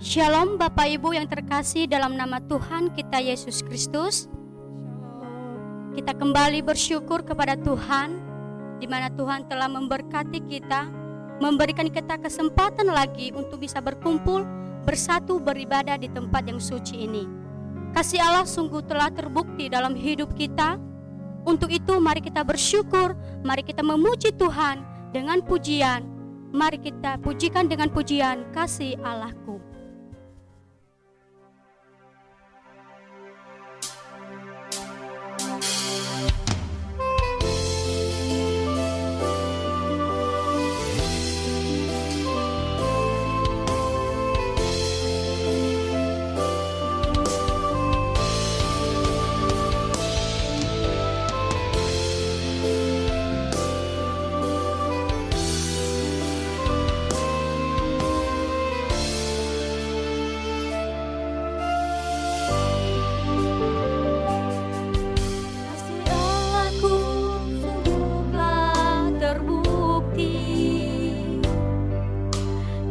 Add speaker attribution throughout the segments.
Speaker 1: Shalom Bapak Ibu yang terkasih dalam nama Tuhan kita Yesus Kristus. Kita kembali bersyukur kepada Tuhan, di mana Tuhan telah memberkati kita, memberikan kita kesempatan lagi untuk bisa berkumpul, bersatu, beribadah di tempat yang suci ini. Kasih Allah sungguh telah terbukti dalam hidup kita. Untuk itu mari kita bersyukur, mari kita memuji Tuhan dengan pujian. Mari kita pujikan dengan pujian kasih Allahku.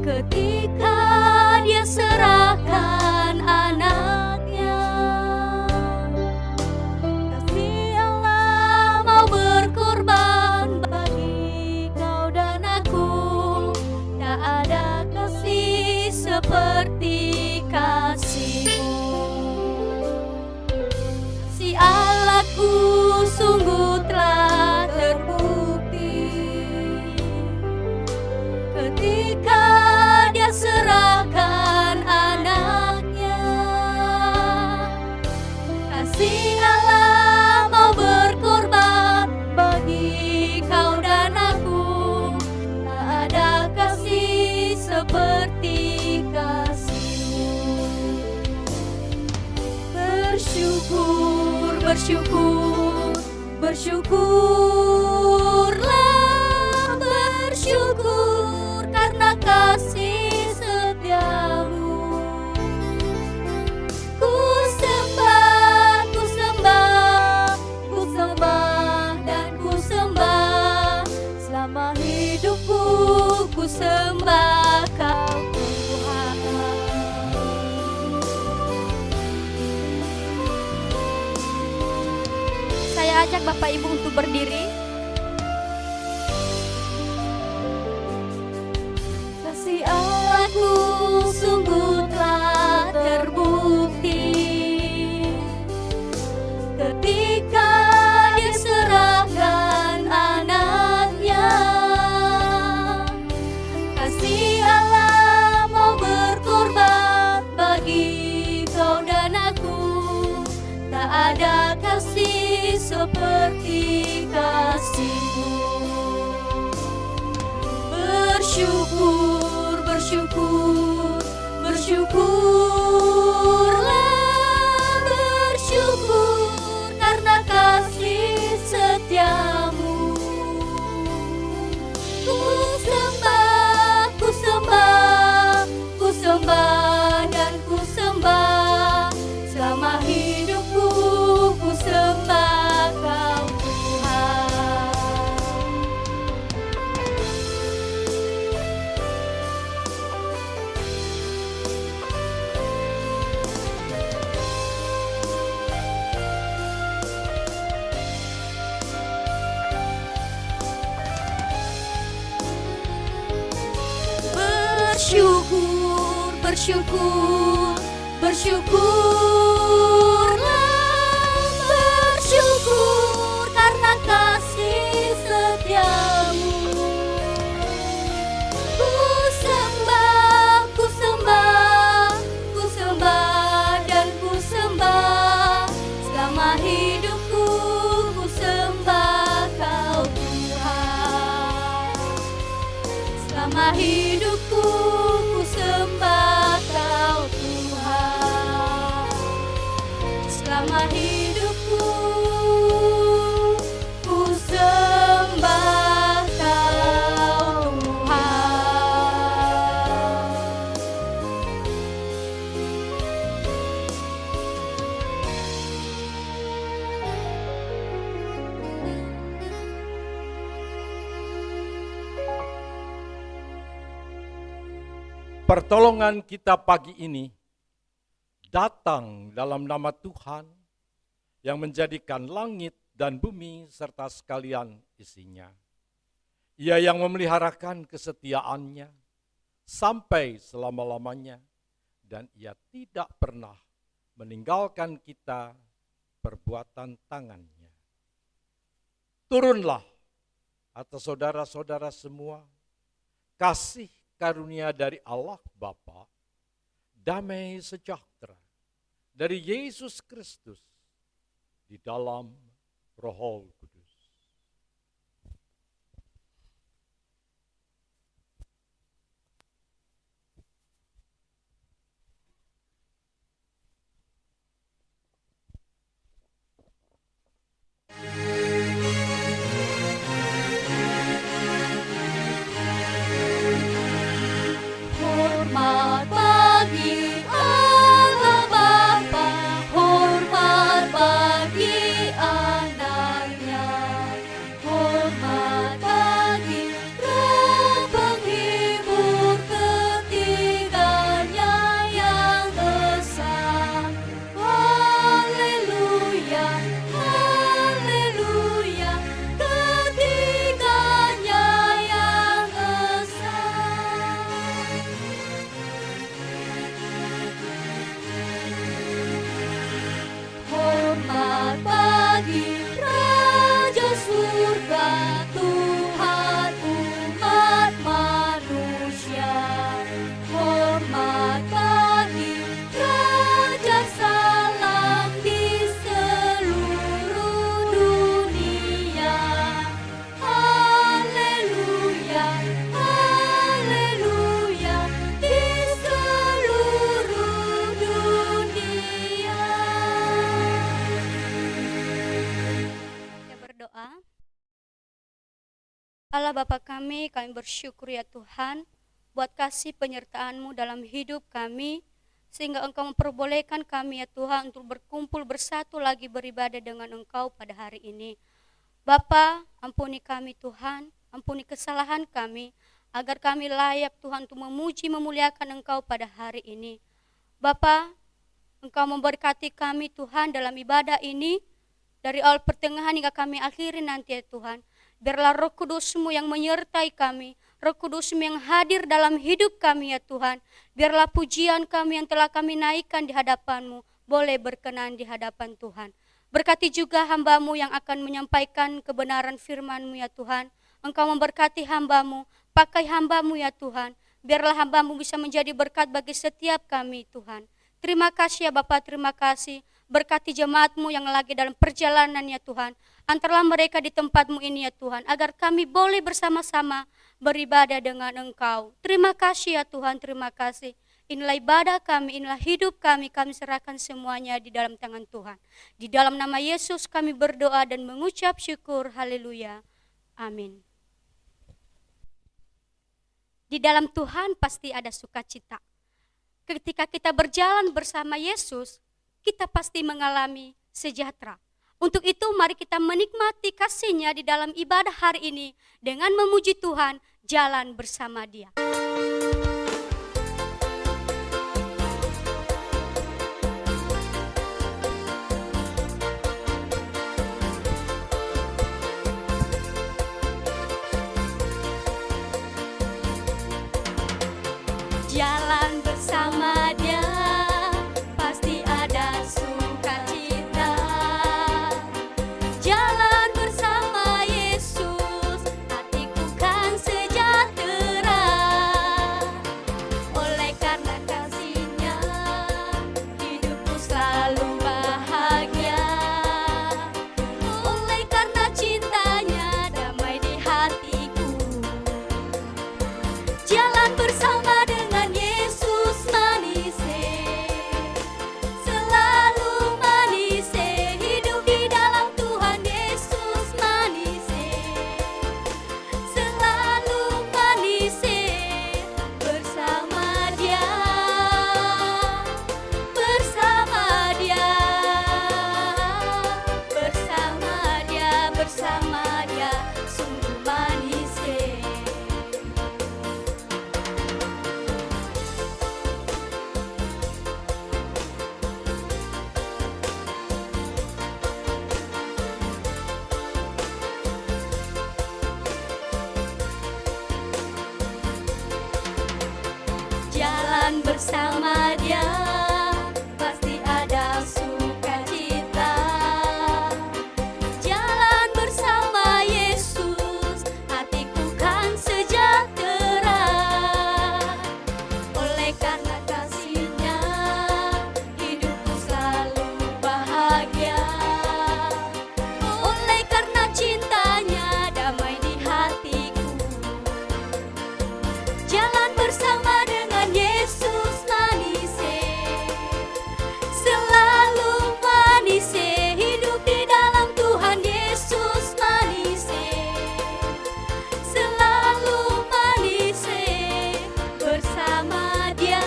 Speaker 1: Ketika Dia serahkan anaknya, kasih Allah mau berkorban bagi kau dan aku. Tak ada kasih seperti kasih-Mu. Si Allahku sungguh telah terbukti ketika Dia serahkan anaknya. Kasih Allah mau berkorban bagi kau dan aku. Tak ada kasih seperti kasih-Mu. Bersyukur, bersyukur, bersyukurlah, bersyukur karena kasih setia-Mu. Ku sembah, ku sembah, ku sembah dan ku sembah. Selama hidupku ku sembah Kau Tuhan. Saya ajak Bapak Ibu untuk berdiri. Kasih Allahku sungguh telah terbukti ketika Dia serahkan anaknya. Kasih Allah mau berkorban bagi kau dan aku. Tak ada kasih seperti kasih-Mu. Bersyukur, bersyukur, bersyukurlah, bersyukur karena kasih setia-Mu. Ku sembah, ku sembah, ku sembah dan ku sembah. Selama hidupku ku sembah Kau Tuhan. Bersyukur, bersyukur, bersyukurlah, bersyukur karena kasih setia-Mu. Ku sembah, ku sembah, ku sembah dan ku sembah. Selama hidupku ku sembah Kau Tuhan. Selama hidupku ku sembah Kau Tuhan.
Speaker 2: Pertolongan kita pagi ini datang dalam nama Tuhan yang menjadikan langit dan bumi serta sekalian isinya. Ia yang memeliharakan kesetiaannya sampai selama-lamanya, dan ia tidak pernah meninggalkan kita perbuatan tangannya. Turunlah atas saudara-saudara semua kasih karunia dari Allah Bapa, damai sejahtera dari Yesus Kristus di dalam Roh Kudus.
Speaker 1: Hormat bagi Allah Bapa, hormat bagi anaknya, hormat bagi Roh penghibur ketiganya yang esa. Haleluya, haleluya, ketiganya yang esa. Hormat bagi Raja Surga, Tuhan umat manusia. Hormat bagi Raja Salam di seluruh dunia. Haleluya, haleluya, di seluruh dunia. Kita berdoa. Allah Bapa kami bersyukur ya Tuhan buat kasih penyertaan-Mu dalam hidup kami, sehingga Engkau memperbolehkan kami ya Tuhan untuk berkumpul bersatu lagi beribadah dengan Engkau pada hari ini. Bapa, ampuni kami Tuhan, ampuni kesalahan kami, agar kami layak Tuhan untuk memuji memuliakan Engkau pada hari ini. Bapa, Engkau memberkati kami Tuhan dalam ibadah ini, dari awal pertengahan hingga kami akhiri nanti ya Tuhan. Biarlah Roh Kudus-Mu yang menyertai kami, Roh Kudus-Mu yang hadir dalam hidup kami ya Tuhan. Biarlah pujian kami yang telah kami naikkan di hadapan-Mu boleh berkenan di hadapan Tuhan. Berkati juga hamba-Mu yang akan menyampaikan kebenaran firman-Mu ya Tuhan. Engkau memberkati hamba-Mu, pakai hamba-Mu ya Tuhan. Biarlah hamba-Mu bisa menjadi berkat bagi setiap kami Tuhan. Terima kasih ya Bapak, terima kasih. Berkati jemaat-Mu yang lagi dalam perjalanan ya Tuhan. Antarlah mereka di tempat-Mu ini ya Tuhan, agar kami boleh bersama-sama beribadah dengan Engkau. Terima kasih ya Tuhan, terima kasih. Inilah ibadah kami, inilah hidup kami serahkan semuanya di dalam tangan Tuhan. Di dalam nama Yesus kami berdoa dan mengucap syukur, haleluya, amin. Di dalam Tuhan pasti ada sukacita. Ketika kita berjalan bersama Yesus, kita pasti mengalami sejahtera. Untuk itu mari kita menikmati kasih-Nya di dalam ibadah hari ini dengan memuji Tuhan, jalan bersama Dia. Jalan bersama Dia, pasti ada sukacita. Jalan bersama Yesus, hatiku kan sejahtera. Oleh karena kasih-Nya, hidupku selalu bahagia. Oleh karena cintanya, damai di hatiku. Jalan bersama dengan Yesus. bersama Dia pasti ada sukacita. Jalan bersama Yesus, hatiku kan sejahtera. Oleh karena kasih-Nya, hidupku selalu bahagia. Oleh karena cintanya, damai di hatiku. Jalan bersama dengan Yesus manis, selalu manis, hidup di dalam Tuhan Yesus manis, selalu manis, bersama Dia,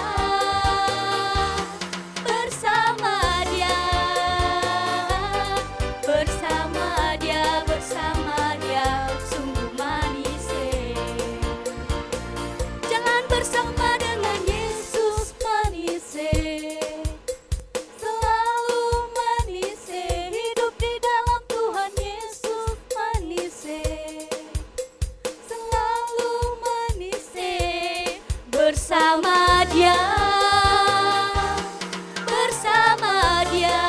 Speaker 1: bersama Dia, bersama Dia, bersama Dia, sungguh manis. Jalan bersama dengan Yesus manis, selalu manis, hidup di dalam Tuhan Yesus manis, selalu manis, bersama Dia, bersama Dia,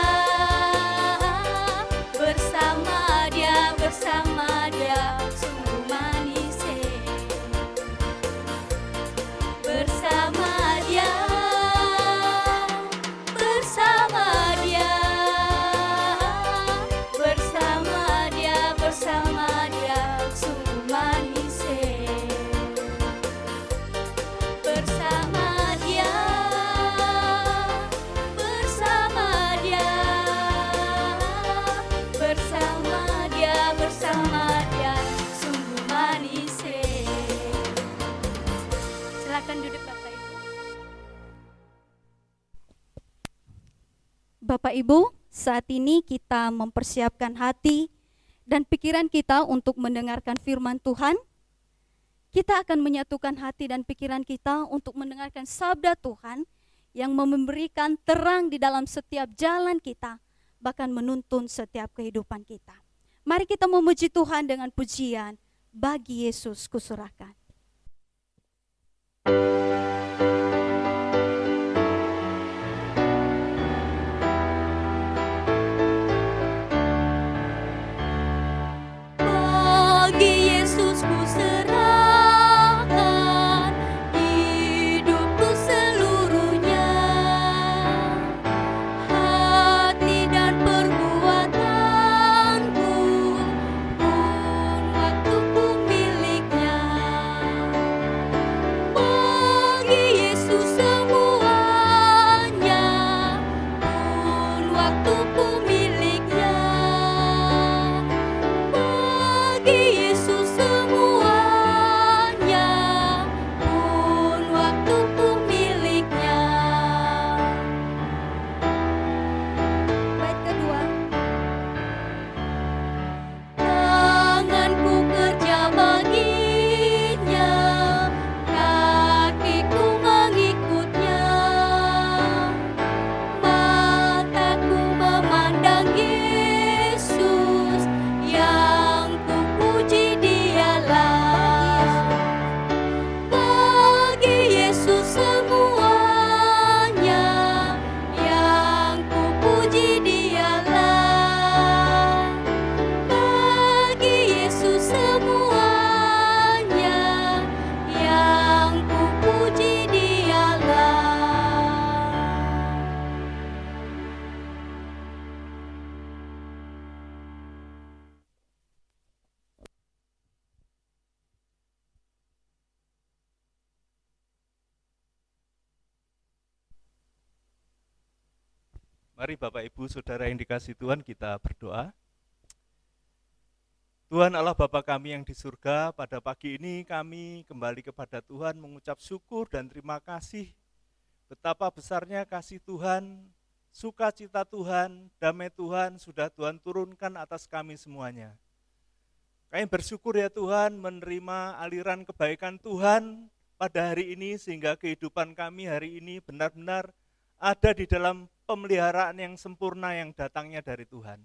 Speaker 1: bersama Dia, bersama Dia, sungguh manis. Bersama Dia, bersama Dia, bersama Dia, bersama Dia, sungguh manis. Bersama Dia, bersama Dia, bersama Dia, bersama Dia, sungguh manis. Silakan duduk Bapak Ibu.
Speaker 3: Bapak Ibu, saat ini kita mempersiapkan hati dan pikiran kita untuk mendengarkan firman Tuhan. Kita akan menyatukan hati dan pikiran kita untuk mendengarkan sabda Tuhan yang memberikan terang di dalam setiap jalan kita, bahkan menuntun setiap kehidupan kita. Mari kita memuji Tuhan dengan pujian, bagi Yesus kuserahkan.
Speaker 1: Bagi Yesus ku serahkan hidupku seluruhnya, hati dan perbuatanku pun waktuku miliknya. Bagi Yesus semuanya pun waktuku miliknya. Bagi Yesus semuanya pun waktuku miliknya.
Speaker 3: Bait kedua,
Speaker 1: Tanganku kerja baginya, kakiku mengikutnya, mataku memandang Yesus, yang ku puji Dialah. Bagi Yesus semuanya, yang ku puji Dialah. Bagi Yesus semuanya, yang ku puji Dialah.
Speaker 4: Mari Bapak Ibu Saudara yang dikasihi Tuhan, kita berdoa. Tuhan Allah Bapa kami yang di surga, pada pagi ini kami kembali kepada Tuhan mengucap syukur dan terima kasih. Betapa besarnya kasih Tuhan, sukacita Tuhan, damai Tuhan sudah Tuhan turunkan atas kami semuanya. Kami bersyukur ya Tuhan menerima aliran kebaikan Tuhan pada hari ini, sehingga kehidupan kami hari ini benar-benar ada di dalam pemeliharaan yang sempurna yang datangnya dari Tuhan.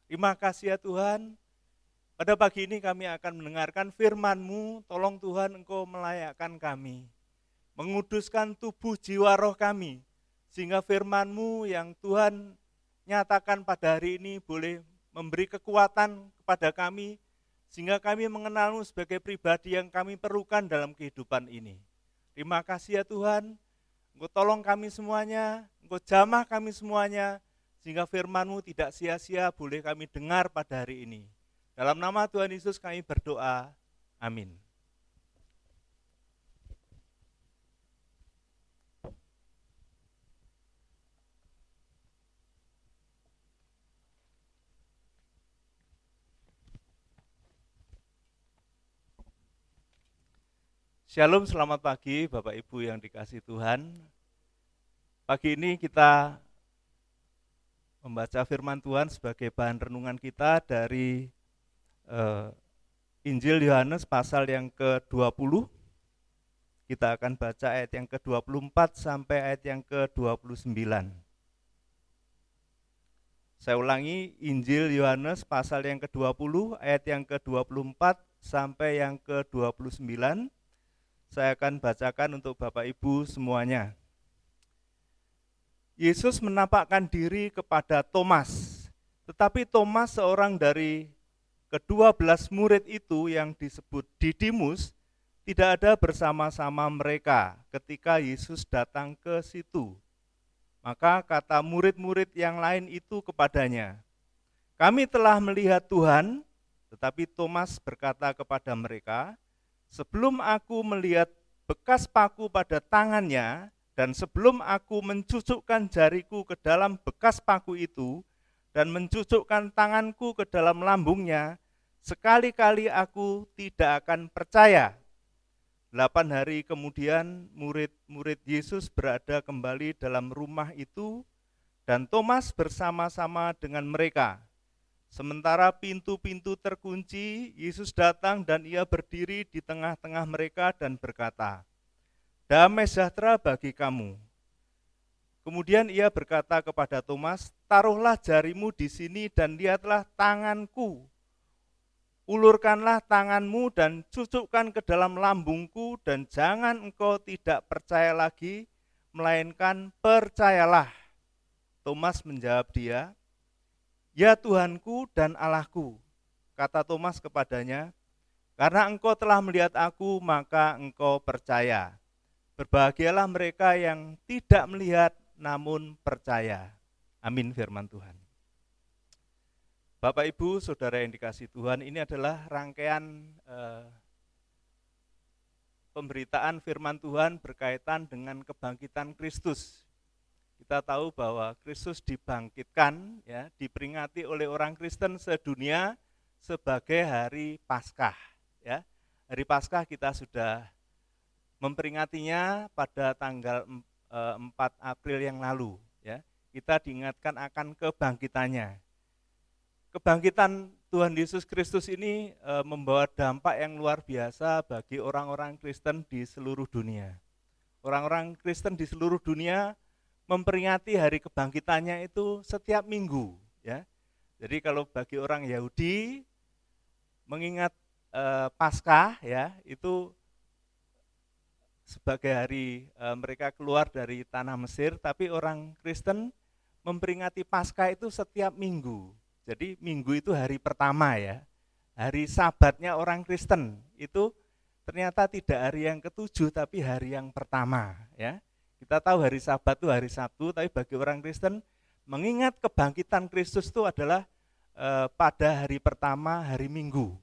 Speaker 4: Terima kasih ya Tuhan. Pada pagi ini kami akan mendengarkan firman-Mu, tolong Tuhan Engkau melayakkan kami, menguduskan tubuh jiwa roh kami, sehingga firman-Mu yang Tuhan nyatakan pada hari ini boleh memberi kekuatan kepada kami, sehingga kami mengenal-Mu sebagai pribadi yang kami perlukan dalam kehidupan ini. Terima kasih ya Tuhan, Engkau tolong kami semuanya, Engkau jamah kami semuanya, sehingga firman-Mu tidak sia-sia boleh kami dengar pada hari ini. Dalam nama Tuhan Yesus kami berdoa, amin. Shalom, selamat pagi Bapak Ibu yang dikasihi Tuhan. Pagi ini kita membaca firman Tuhan sebagai bahan renungan kita dari Injil Yohanes pasal yang ke-20. Kita akan baca ayat yang ke-24 sampai ayat yang ke-29. Saya ulangi, Injil Yohanes pasal yang ke-20 ayat yang ke-24 sampai yang ke-29. Saya akan bacakan untuk Bapak Ibu semuanya. Yesus menampakkan diri kepada Thomas, tetapi Thomas, seorang dari ke-12 murid itu yang disebut Didimus, tidak ada bersama-sama mereka ketika Yesus datang ke situ. Maka kata murid-murid yang lain itu kepadanya, "Kami telah melihat Tuhan." Tetapi Thomas berkata kepada mereka, "Sebelum aku melihat bekas paku pada tangannya, dan sebelum aku mencucukkan jariku ke dalam bekas paku itu, dan mencucukkan tanganku ke dalam lambungnya, sekali-kali aku tidak akan percaya." 8 hari kemudian murid-murid Yesus berada kembali dalam rumah itu, dan Thomas bersama-sama dengan mereka. Sementara pintu-pintu terkunci, Yesus datang dan ia berdiri di tengah-tengah mereka dan berkata, "Damai sejahtera bagi kamu." Kemudian ia berkata kepada Thomas, "Taruhlah jarimu di sini dan lihatlah tanganku. Ulurkanlah tanganmu dan cucukkan ke dalam lambungku, dan jangan engkau tidak percaya lagi, melainkan percayalah." Thomas menjawab dia, "Ya Tuhanku dan Allahku." Kata Thomas kepadanya, "Karena engkau telah melihat aku, maka engkau percaya. Berbahagialah mereka yang tidak melihat namun percaya." Amin firman Tuhan. Bapak Ibu, Saudara yang dikasihi Tuhan, ini adalah rangkaian pemberitaan firman Tuhan berkaitan dengan kebangkitan Kristus. Kita tahu bahwa Kristus dibangkitkan, ya, diperingati oleh orang Kristen sedunia sebagai hari Paskah. Ya. Hari Paskah kita sudah memperingatinya pada tanggal 4 April yang lalu. Ya. Kita diingatkan akan kebangkitannya. Kebangkitan Tuhan Yesus Kristus ini membawa dampak yang luar biasa bagi orang-orang Kristen di seluruh dunia. Orang-orang Kristen di seluruh dunia memperingati hari kebangkitannya itu setiap minggu, ya. Jadi kalau bagi orang Yahudi mengingat Paskah, ya, itu sebagai hari mereka keluar dari tanah Mesir, tapi orang Kristen memperingati Paskah itu setiap minggu. Jadi minggu itu hari pertama, ya. Hari Sabatnya orang Kristen itu ternyata tidak hari yang ke-7 tapi hari yang pertama, ya. Kita tahu hari Sabat itu hari Sabtu, tapi bagi orang Kristen mengingat kebangkitan Kristus itu adalah pada hari pertama, hari Minggu.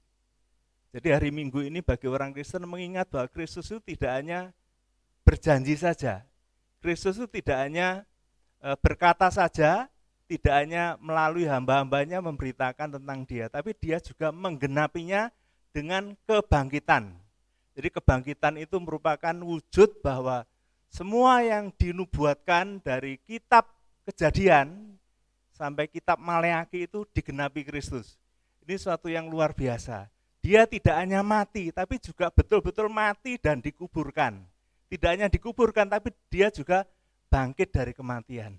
Speaker 4: Jadi hari Minggu ini bagi orang Kristen mengingat bahwa Kristus itu tidak hanya berjanji saja. Kristus itu tidak hanya berkata saja, tidak hanya melalui hamba-hambanya memberitakan tentang dia, tapi dia juga menggenapinya dengan kebangkitan. Jadi kebangkitan itu merupakan wujud bahwa semua yang dinubuatkan dari kitab Kejadian sampai kitab Maleakhi itu digenapi Kristus. Ini suatu yang luar biasa. Dia tidak hanya mati, tapi juga betul-betul mati dan dikuburkan. Tidak hanya dikuburkan, tapi dia juga bangkit dari kematian.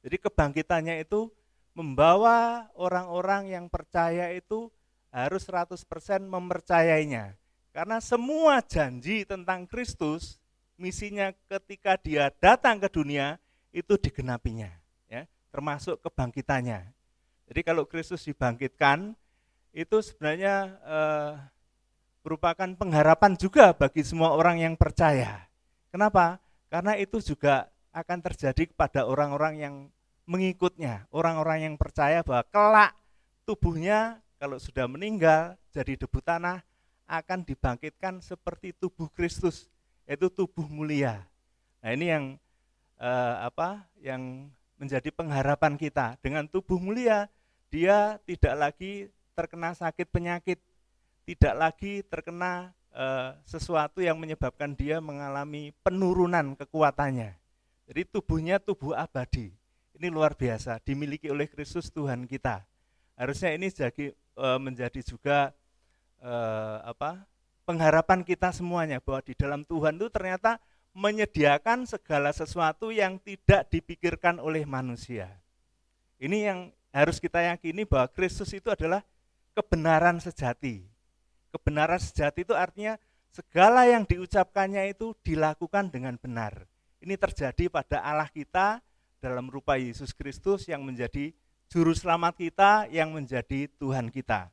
Speaker 4: Jadi kebangkitannya itu membawa orang-orang yang percaya itu harus 100% mempercayainya. Karena semua janji tentang Kristus misinya ketika dia datang ke dunia itu digenapinya, ya, termasuk kebangkitannya. Jadi kalau Kristus dibangkitkan itu sebenarnya merupakan pengharapan juga bagi semua orang yang percaya. Kenapa? Karena itu juga akan terjadi kepada orang-orang yang mengikutnya, orang-orang yang percaya bahwa kelak tubuhnya kalau sudah meninggal jadi debu tanah akan dibangkitkan seperti tubuh Kristus, yaitu tubuh mulia. Nah, ini yang yang menjadi pengharapan kita. Dengan tubuh mulia, dia tidak lagi terkena sakit penyakit, tidak lagi terkena sesuatu yang menyebabkan dia mengalami penurunan kekuatannya. Jadi tubuhnya tubuh abadi. Ini luar biasa, dimiliki oleh Kristus Tuhan kita. Harusnya ini menjadi juga pengharapan kita semuanya, bahwa di dalam Tuhan itu ternyata menyediakan segala sesuatu yang tidak dipikirkan oleh manusia. Ini yang harus kita yakini, bahwa Kristus itu adalah kebenaran sejati. Kebenaran sejati itu artinya segala yang diucapkannya itu dilakukan dengan benar. Ini terjadi pada Allah kita dalam rupa Yesus Kristus yang menjadi juru selamat kita, yang menjadi Tuhan kita.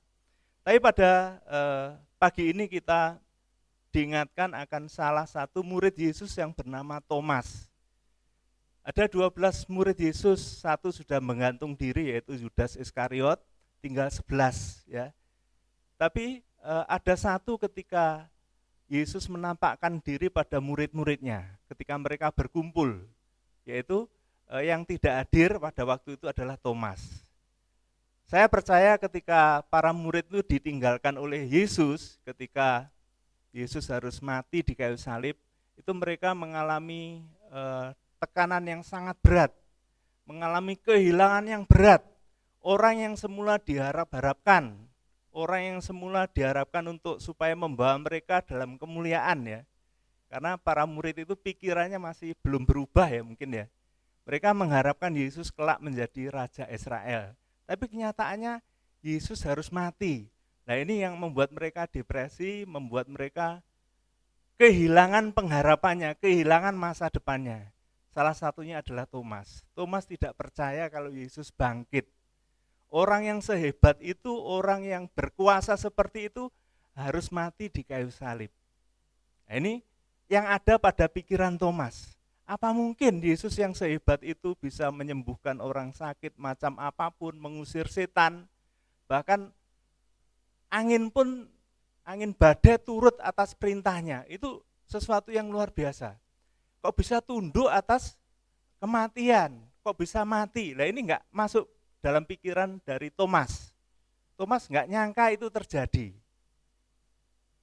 Speaker 4: Tapi pada pagi ini kita diingatkan akan salah satu murid Yesus yang bernama Thomas. Ada 12 murid Yesus, satu sudah menggantung diri yaitu Yudas Iskariot, tinggal 11 ya. Tapi ada satu ketika Yesus menampakkan diri pada murid-muridnya ketika mereka berkumpul, yaitu yang tidak hadir pada waktu itu adalah Thomas. Saya percaya ketika para murid itu ditinggalkan oleh Yesus, ketika Yesus harus mati di kayu salib, itu mereka mengalami tekanan yang sangat berat, mengalami kehilangan yang berat. Orang yang semula diharap-harapkan, orang yang semula diharapkan untuk supaya membawa mereka dalam kemuliaan ya. Karena para murid itu pikirannya masih belum berubah ya mungkin ya. Mereka mengharapkan Yesus kelak menjadi Raja Israel. Tapi kenyataannya Yesus harus mati. Nah, ini yang membuat mereka depresi, membuat mereka kehilangan pengharapannya, kehilangan masa depannya. Salah satunya adalah Thomas. Thomas tidak percaya kalau Yesus bangkit. Orang yang sehebat itu, orang yang berkuasa seperti itu harus mati di kayu salib. Nah, ini yang ada pada pikiran Thomas. Apa mungkin Yesus yang sehebat itu bisa menyembuhkan orang sakit macam apapun, mengusir setan, bahkan angin badai turut atas perintahnya. Itu sesuatu yang luar biasa. Kok bisa tunduk atas kematian? Kok bisa mati? Nah, ini enggak masuk dalam pikiran dari Thomas. Thomas enggak nyangka itu terjadi.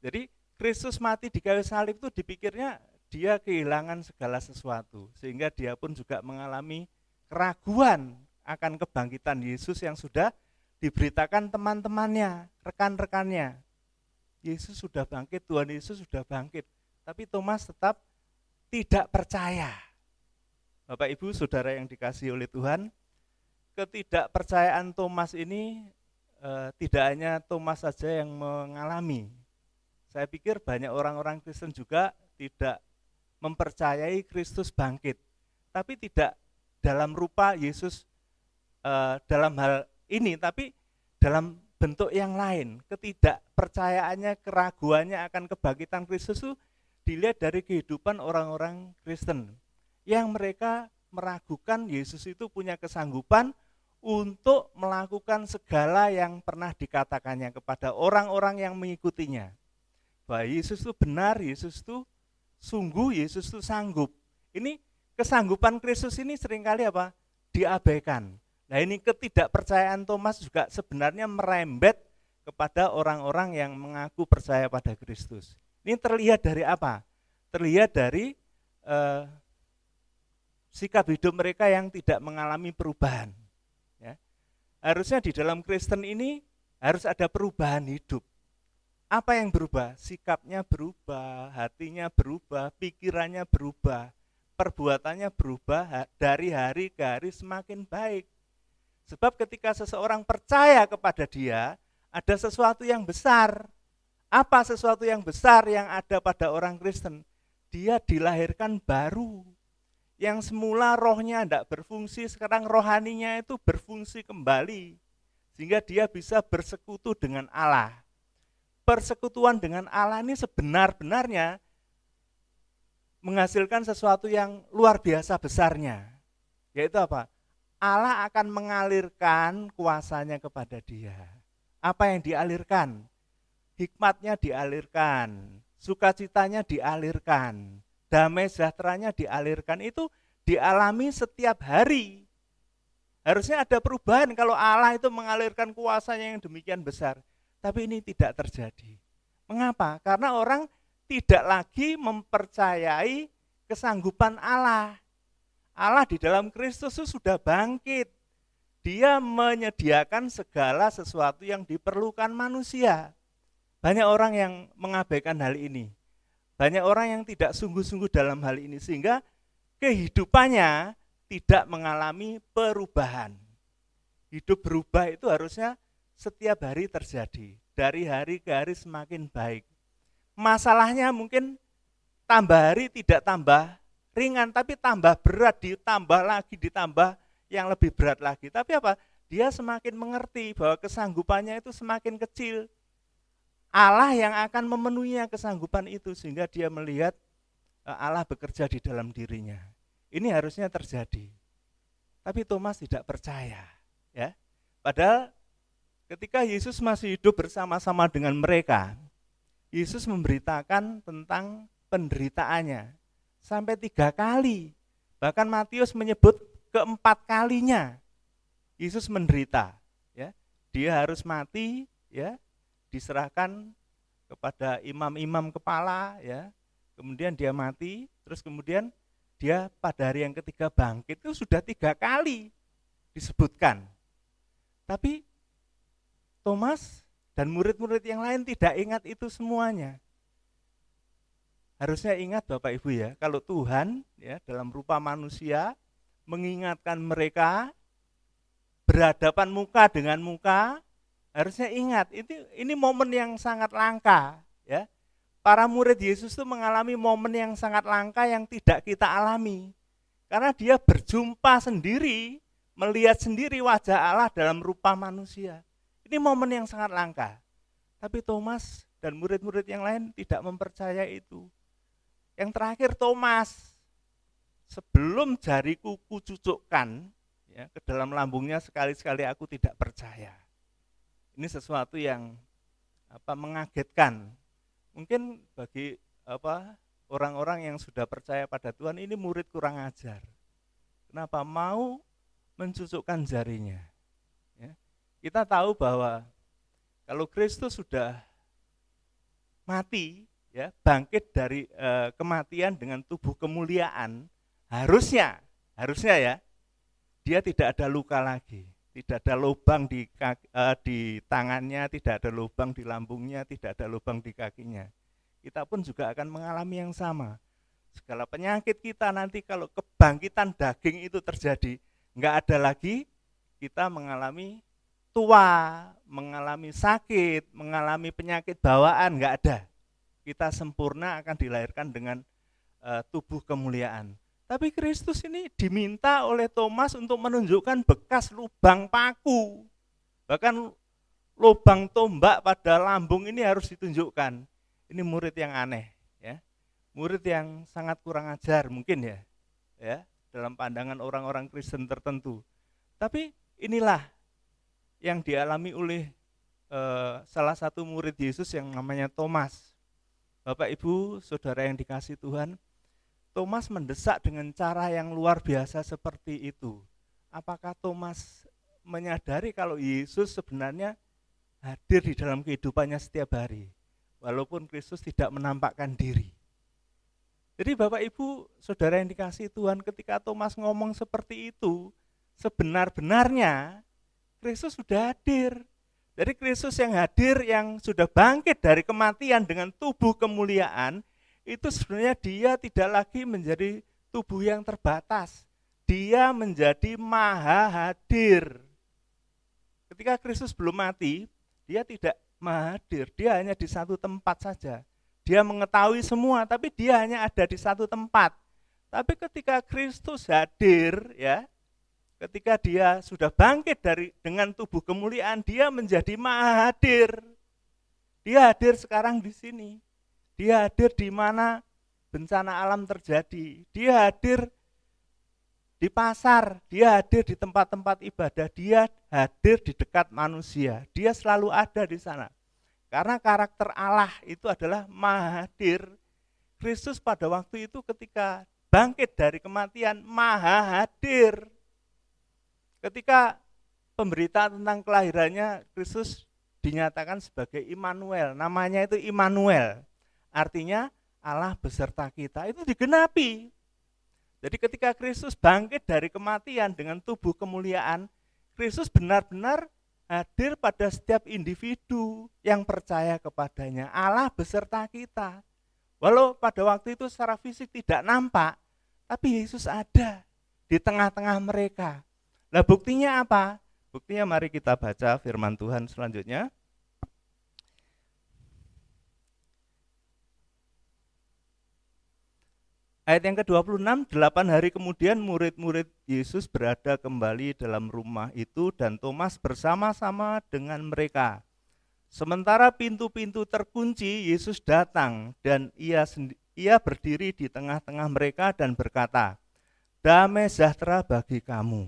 Speaker 4: Jadi Kristus mati di kayu salib itu dipikirnya dia kehilangan segala sesuatu, sehingga dia pun juga mengalami keraguan akan kebangkitan Yesus yang sudah diberitakan teman-temannya, rekan-rekannya. Yesus sudah bangkit, Tuhan Yesus sudah bangkit, tapi Thomas tetap tidak percaya. Bapak Ibu Saudara yang dikasihi oleh Tuhan, ketidakpercayaan Thomas ini tidak hanya Thomas saja yang mengalami. Saya pikir banyak orang-orang Kristen juga tidak mempercayai Kristus bangkit, tapi tidak dalam rupa Yesus dalam hal ini, tapi dalam bentuk yang lain. Ketidakpercayaannya, keraguannya akan kebangkitan Kristus itu dilihat dari kehidupan orang-orang Kristen, yang mereka meragukan Yesus itu punya kesanggupan untuk melakukan segala yang pernah dikatakannya kepada orang-orang yang mengikutinya. Bahwa Yesus itu benar, Yesus itu sungguh, Yesus itu sanggup. Ini kesanggupan Kristus ini seringkali diabaikan. Nah, ini ketidakpercayaan Thomas juga sebenarnya merembet kepada orang-orang yang mengaku percaya pada Kristus. Ini terlihat dari apa? Terlihat dari sikap hidup mereka yang tidak mengalami perubahan. Ya. Harusnya di dalam Kristen ini harus ada perubahan hidup. Apa yang berubah? Sikapnya berubah, hatinya berubah, pikirannya berubah, perbuatannya berubah, dari hari ke hari semakin baik. Sebab ketika seseorang percaya kepada dia, ada sesuatu yang besar. Apa sesuatu yang besar yang ada pada orang Kristen? dia dilahirkan baru. Yang semula rohnya tidak berfungsi, sekarang rohaninya itu berfungsi kembali. Sehingga dia bisa bersekutu dengan Allah. Persekutuan dengan Allah ini sebenar-benarnya menghasilkan sesuatu yang luar biasa besarnya. Yaitu apa? Allah akan mengalirkan kuasanya kepada dia. Apa yang dialirkan? Hikmatnya dialirkan, sukacitanya dialirkan, damai sejahteranya dialirkan, itu dialami setiap hari. Harusnya ada perubahan kalau Allah itu mengalirkan kuasanya yang demikian besar. Tapi ini tidak terjadi. Mengapa? Karena orang tidak lagi mempercayai kesanggupan Allah. Allah di dalam Kristus itu sudah bangkit. Dia menyediakan segala sesuatu yang diperlukan manusia. Banyak orang yang mengabaikan hal ini. Banyak orang yang tidak sungguh-sungguh dalam hal ini, sehingga kehidupannya tidak mengalami perubahan. Hidup berubah itu harusnya setiap hari terjadi. Dari hari ke hari semakin baik. Masalahnya mungkin tambah hari tidak tambah ringan, tapi tambah berat, ditambah lagi, ditambah yang lebih berat lagi. Tapi apa? Dia semakin mengerti bahwa kesanggupannya itu semakin kecil. Allah yang akan memenuhinya kesanggupan itu, sehingga dia melihat Allah bekerja di dalam dirinya. Ini harusnya terjadi. Tapi Thomas tidak percaya, ya. Padahal ketika Yesus masih hidup bersama-sama dengan mereka, Yesus memberitakan tentang penderitaannya sampai 3 kali. Bahkan Matius menyebut keempat kalinya Yesus menderita, ya. Dia harus mati, ya, diserahkan kepada imam-imam kepala, ya. Kemudian dia mati, terus kemudian dia pada hari yang ketiga bangkit. Itu sudah 3 kali disebutkan. Tapi Thomas dan murid-murid yang lain tidak ingat itu semuanya. Harusnya ingat Bapak Ibu, ya, kalau Tuhan, ya, dalam rupa manusia mengingatkan mereka berhadapan muka dengan muka, harusnya ingat ini momen yang sangat langka, ya. Para murid Yesus itu mengalami momen yang sangat langka yang tidak kita alami. Karena dia berjumpa sendiri, melihat sendiri wajah Allah dalam rupa manusia. Ini momen yang sangat langka. Tapi Thomas dan murid-murid yang lain tidak mempercayai itu. Yang terakhir Thomas, sebelum jariku kucucukkan, ya, ke dalam lambungnya, sekali-sekali aku tidak percaya. Ini sesuatu yang mengagetkan. Mungkin bagi orang-orang yang sudah percaya pada Tuhan, ini murid kurang ajar. Kenapa? Mau mencucukkan jarinya. Ya. Kita tahu bahwa kalau Kristus sudah mati, ya, bangkit dari kematian dengan tubuh kemuliaan, harusnya ya, dia tidak ada luka lagi. Tidak ada lubang di tangannya, tidak ada lubang di lambungnya, tidak ada lubang di kakinya. Kita pun juga akan mengalami yang sama. Segala penyakit kita nanti kalau kebangkitan daging itu terjadi, enggak ada lagi kita mengalami tua, mengalami sakit, mengalami penyakit bawaan, enggak ada. Kita sempurna akan dilahirkan dengan tubuh kemuliaan. Tapi Kristus ini diminta oleh Thomas untuk menunjukkan bekas lubang paku. Bahkan lubang tombak pada lambung ini harus ditunjukkan. Ini murid yang aneh, ya. Murid yang sangat kurang ajar mungkin, ya, dalam pandangan orang-orang Kristen tertentu. Tapi inilah yang dialami oleh salah satu murid Yesus yang namanya Thomas. Bapak Ibu, saudara yang dikasihi Tuhan, Thomas mendesak dengan cara yang luar biasa seperti itu. Apakah Thomas menyadari kalau Yesus sebenarnya hadir di dalam kehidupannya setiap hari, walaupun Kristus tidak menampakkan diri? Jadi Bapak Ibu, saudara yang dikasihi Tuhan, ketika Thomas ngomong seperti itu, sebenar-benarnya Kristus sudah hadir. Jadi Kristus yang hadir, yang sudah bangkit dari kematian dengan tubuh kemuliaan, itu sebenarnya dia tidak lagi menjadi tubuh yang terbatas. Dia menjadi maha hadir. Ketika Kristus belum mati, dia tidak maha hadir, dia hanya di satu tempat saja. dia mengetahui semua, tapi dia hanya ada di satu tempat. Tapi ketika Kristus hadir, ya, ketika dia sudah bangkit dengan tubuh kemuliaan, dia menjadi maha hadir. Dia hadir sekarang di sini. Dia hadir di mana bencana alam terjadi. Dia hadir di pasar, dia hadir di tempat-tempat ibadah, dia hadir di dekat manusia. Dia selalu ada di sana. Karena karakter Allah itu adalah maha hadir. Kristus pada waktu itu ketika bangkit dari kematian, maha hadir. Ketika pemberitaan tentang kelahirannya, Kristus dinyatakan sebagai Immanuel. Namanya itu Immanuel. Artinya Allah beserta kita. Itu digenapi. Jadi ketika Kristus bangkit dari kematian dengan tubuh kemuliaan, Kristus benar-benar hadir pada setiap individu yang percaya kepadanya. Allah beserta kita. Walau pada waktu itu secara fisik tidak nampak, tapi Yesus ada di tengah-tengah mereka. Nah, buktinya apa? Buktinya mari kita baca firman Tuhan selanjutnya. Ayat yang ke-26, 8 hari kemudian murid-murid Yesus berada kembali dalam rumah itu dan Thomas bersama-sama dengan mereka. Sementara pintu-pintu terkunci, Yesus datang dan ia berdiri di tengah-tengah mereka dan berkata, "Damai sejahtera bagi kamu."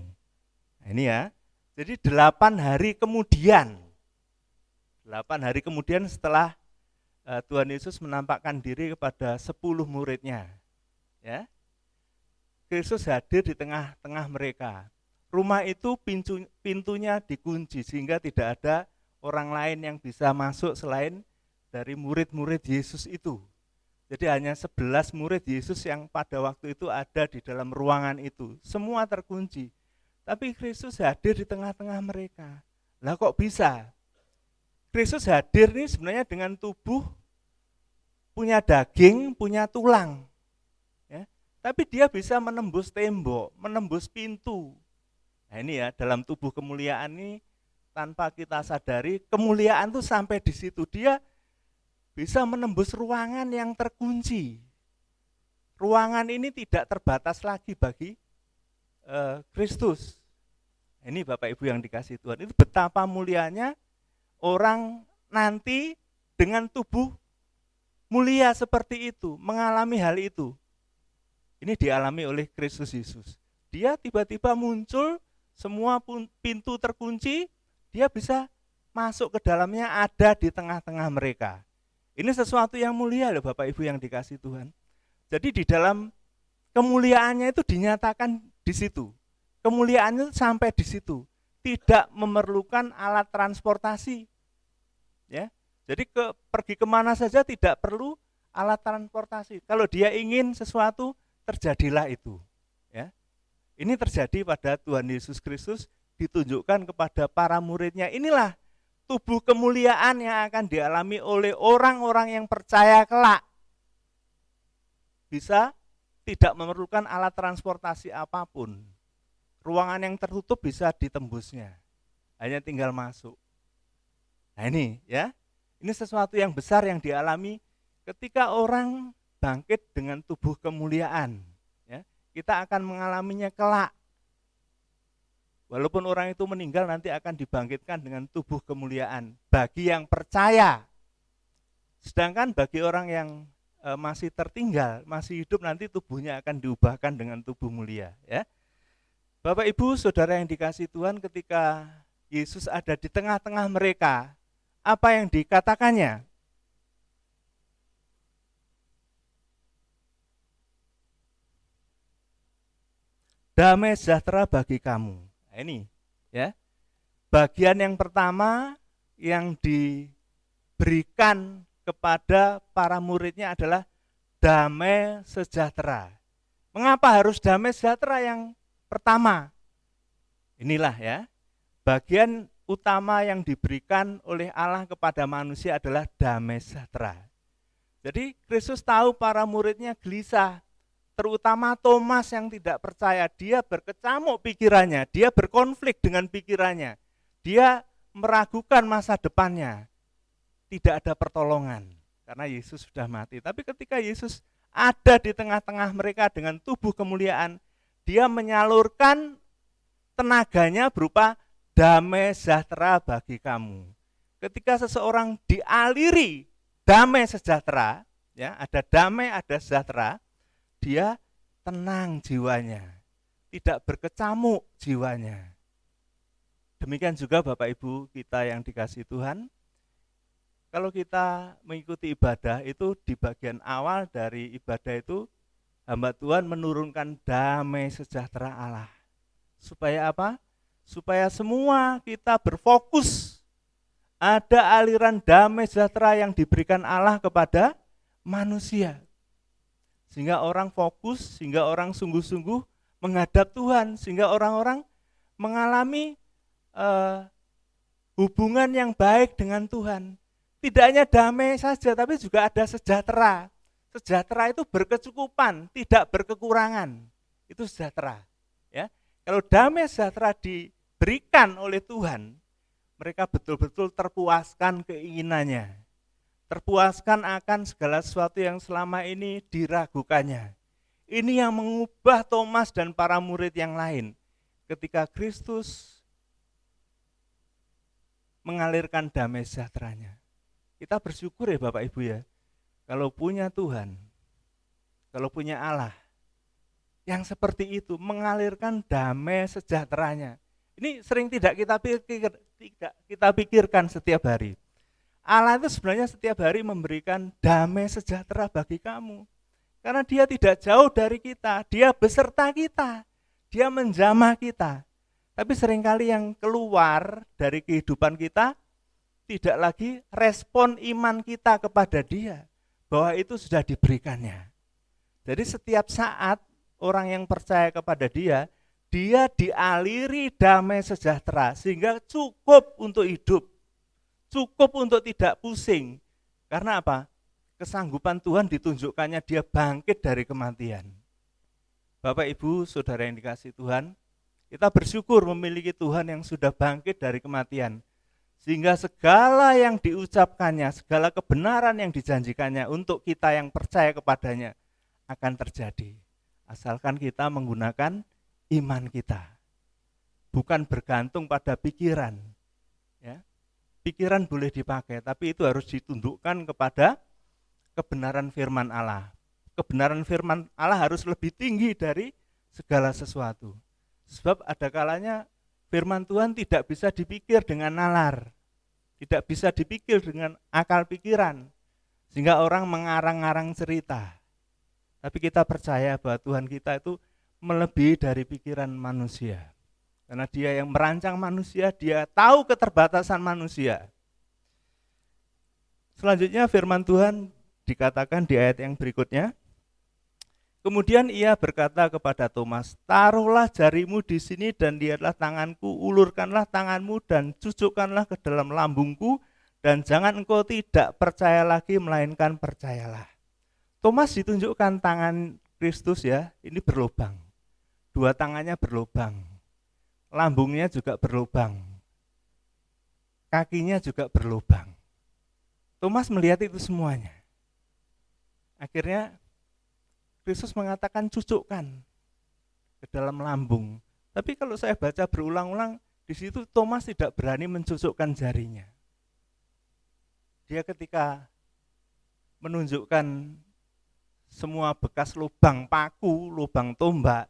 Speaker 4: Nah, ini ya, jadi 8 hari kemudian, 8 hari kemudian setelah Tuhan Yesus menampakkan diri kepada 10 muridnya. Ya, Kristus hadir di tengah-tengah mereka. Rumah itu pintunya dikunci sehingga tidak ada orang lain yang bisa masuk selain dari murid-murid Yesus itu. Jadi hanya 11 murid Yesus yang pada waktu itu ada di dalam ruangan itu. Semua terkunci. Tapi Kristus hadir di tengah-tengah mereka. Lah kok bisa? Kristus hadir nih sebenarnya dengan tubuh, punya daging, punya tulang. Tapi dia bisa menembus tembok, menembus pintu. Nah ini ya, dalam tubuh kemuliaan ini tanpa kita sadari, kemuliaan itu sampai di situ. Dia bisa menembus ruangan yang terkunci. Ruangan ini tidak terbatas lagi bagi Kristus. Ini Bapak Ibu yang dikasihi Tuhan, itu betapa mulianya orang nanti dengan tubuh mulia seperti itu, mengalami hal itu. Ini dialami oleh Kristus Yesus. Dia tiba-tiba muncul, semua pintu terkunci, dia bisa masuk ke dalamnya, ada di tengah-tengah mereka. Ini sesuatu yang mulia loh Bapak Ibu yang dikasihi Tuhan. Jadi di dalam kemuliaannya itu dinyatakan di situ. Kemuliaannya itu sampai di situ. Tidak memerlukan alat transportasi. Ya. Jadi pergi kemana saja tidak perlu alat transportasi. Kalau dia ingin sesuatu, terjadilah itu. Ya. Ini terjadi pada Tuhan Yesus Kristus, ditunjukkan kepada para muridnya. Inilah tubuh kemuliaan yang akan dialami oleh orang-orang yang percaya kelak. Bisa tidak memerlukan alat transportasi apapun. Ruangan yang tertutup bisa ditembusnya. Hanya tinggal masuk. Nah ini ya, ini sesuatu yang besar yang dialami ketika orang bangkit dengan tubuh kemuliaan. Ya, kita akan mengalaminya kelak. Walaupun orang itu meninggal nanti akan dibangkitkan dengan tubuh kemuliaan bagi yang percaya. Sedangkan bagi orang yang masih tertinggal, masih hidup, nanti tubuhnya akan diubahkan dengan tubuh mulia. Ya, Bapak Ibu Saudara yang dikasihi Tuhan, ketika Yesus ada di tengah-tengah mereka, apa yang dikatakannya? Damai sejahtera bagi kamu. Nah, ini ya. Bagian yang pertama yang diberikan kepada para muridnya adalah damai sejahtera. Mengapa harus damai sejahtera yang pertama? Inilah ya. Bagian utama yang diberikan oleh Allah kepada manusia adalah damai sejahtera. Jadi Kristus tahu para muridnya gelisah. Terutama Thomas yang tidak percaya, dia berkecamuk pikirannya, dia berkonflik dengan pikirannya, dia meragukan masa depannya, tidak ada pertolongan. karena Yesus sudah mati. Tapi ketika Yesus ada di tengah-tengah mereka dengan tubuh kemuliaan, dia menyalurkan tenaganya berupa damai sejahtera bagi kamu. Ketika seseorang dialiri damai sejahtera, ya, ada damai, ada sejahtera, dia tenang jiwanya, tidak berkecamuk jiwanya. Demikian juga Bapak Ibu kita yang dikasihi Tuhan, kalau kita mengikuti ibadah itu di bagian awal dari ibadah itu hamba Tuhan menurunkan damai sejahtera Allah. Supaya apa? Supaya semua kita berfokus ada aliran damai sejahtera yang diberikan Allah kepada manusia. Sehingga orang fokus, sehingga orang sungguh-sungguh menghadap Tuhan, sehingga orang-orang mengalami hubungan yang baik dengan Tuhan. Tidak hanya damai saja, tapi juga ada sejahtera. Sejahtera itu berkecukupan, tidak berkekurangan. Itu sejahtera. Ya. Kalau damai sejahtera diberikan oleh Tuhan, mereka betul-betul terpuaskan keinginannya. Terpuaskan akan segala sesuatu yang selama ini diragukannya. Ini yang mengubah Thomas dan para murid yang lain. Ketika Kristus mengalirkan damai sejahteranya. Kita bersyukur ya Bapak Ibu ya, kalau punya Tuhan, kalau punya Allah, yang seperti itu mengalirkan damai sejahteranya. Ini sering tidak kita pikirkan setiap hari. Allah itu sebenarnya setiap hari memberikan damai sejahtera bagi kamu. Karena dia tidak jauh dari kita, dia beserta kita, dia menjamah kita. Tapi seringkali yang keluar dari kehidupan kita tidak lagi respon iman kita kepada dia, bahwa itu sudah diberikannya. Jadi setiap saat orang yang percaya kepada dia, dia dialiri damai sejahtera sehingga cukup untuk hidup, cukup untuk tidak pusing. Karena apa? Kesanggupan Tuhan ditunjukkannya dia bangkit dari kematian. Bapak Ibu, saudara yang dikasihi Tuhan, kita bersyukur memiliki Tuhan yang sudah bangkit dari kematian. Sehingga segala yang diucapkannya, segala kebenaran yang dijanjikannya untuk kita yang percaya kepadanya akan terjadi. Asalkan kita menggunakan iman kita. Bukan bergantung pada pikiran. Ya. Pikiran boleh dipakai, tapi itu harus ditundukkan kepada kebenaran firman Allah. Kebenaran firman Allah harus lebih tinggi dari segala sesuatu. Sebab ada kalanya firman Tuhan tidak bisa dipikir dengan nalar, tidak bisa dipikir dengan akal pikiran, sehingga orang mengarang-arang cerita. Tapi kita percaya bahwa Tuhan kita itu melebihi dari pikiran manusia. Karena dia yang merancang manusia, dia tahu keterbatasan manusia. Selanjutnya firman Tuhan dikatakan di ayat yang berikutnya, kemudian ia berkata kepada Thomas, taruhlah jarimu di sini dan lihatlah tanganku, ulurkanlah tanganmu dan cucukkanlah ke dalam lambungku, dan jangan engkau tidak percaya lagi, melainkan percayalah. Thomas ditunjukkan tangan Kristus ya, ini berlubang. Dua tangannya berlubang, lambungnya juga berlubang, kakinya juga berlubang. Thomas melihat itu semuanya. Akhirnya Kristus mengatakan cucukkan ke dalam lambung. Tapi kalau saya baca berulang-ulang, di situ Thomas tidak berani mencucukkan jarinya. Dia ketika menunjukkan semua bekas lubang paku, lubang tombak,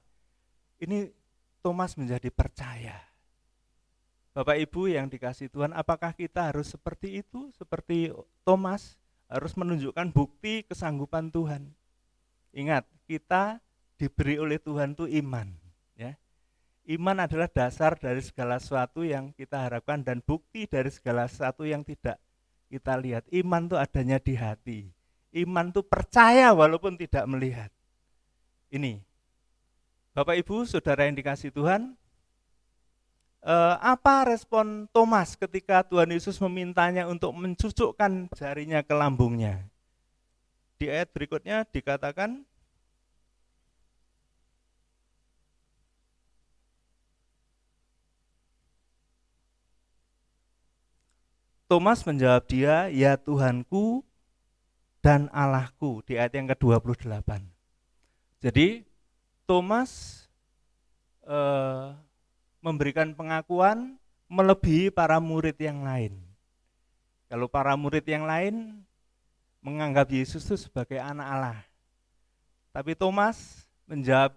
Speaker 4: ini Thomas menjadi percaya. Bapak Ibu yang dikasihi Tuhan, apakah kita harus seperti itu? Seperti Thomas, harus menunjukkan bukti kesanggupan Tuhan. Ingat, kita diberi oleh Tuhan itu iman. Ya. Iman adalah dasar dari segala sesuatu yang kita harapkan dan bukti dari segala sesuatu yang tidak kita lihat. Iman itu adanya di hati. Iman itu percaya walaupun tidak melihat. Ini, Bapak Ibu, saudara yang dikasihi Tuhan, apa respon Thomas ketika Tuhan Yesus memintanya untuk mencucukkan jarinya ke lambungnya? Di ayat berikutnya dikatakan, Thomas menjawab dia, ya Tuhanku dan Allahku, di ayat yang ke-28. Jadi Thomas memberikan pengakuan melebihi para murid yang lain. Kalau para murid yang lain menganggap Yesus itu sebagai anak Allah. Tapi Thomas menjawab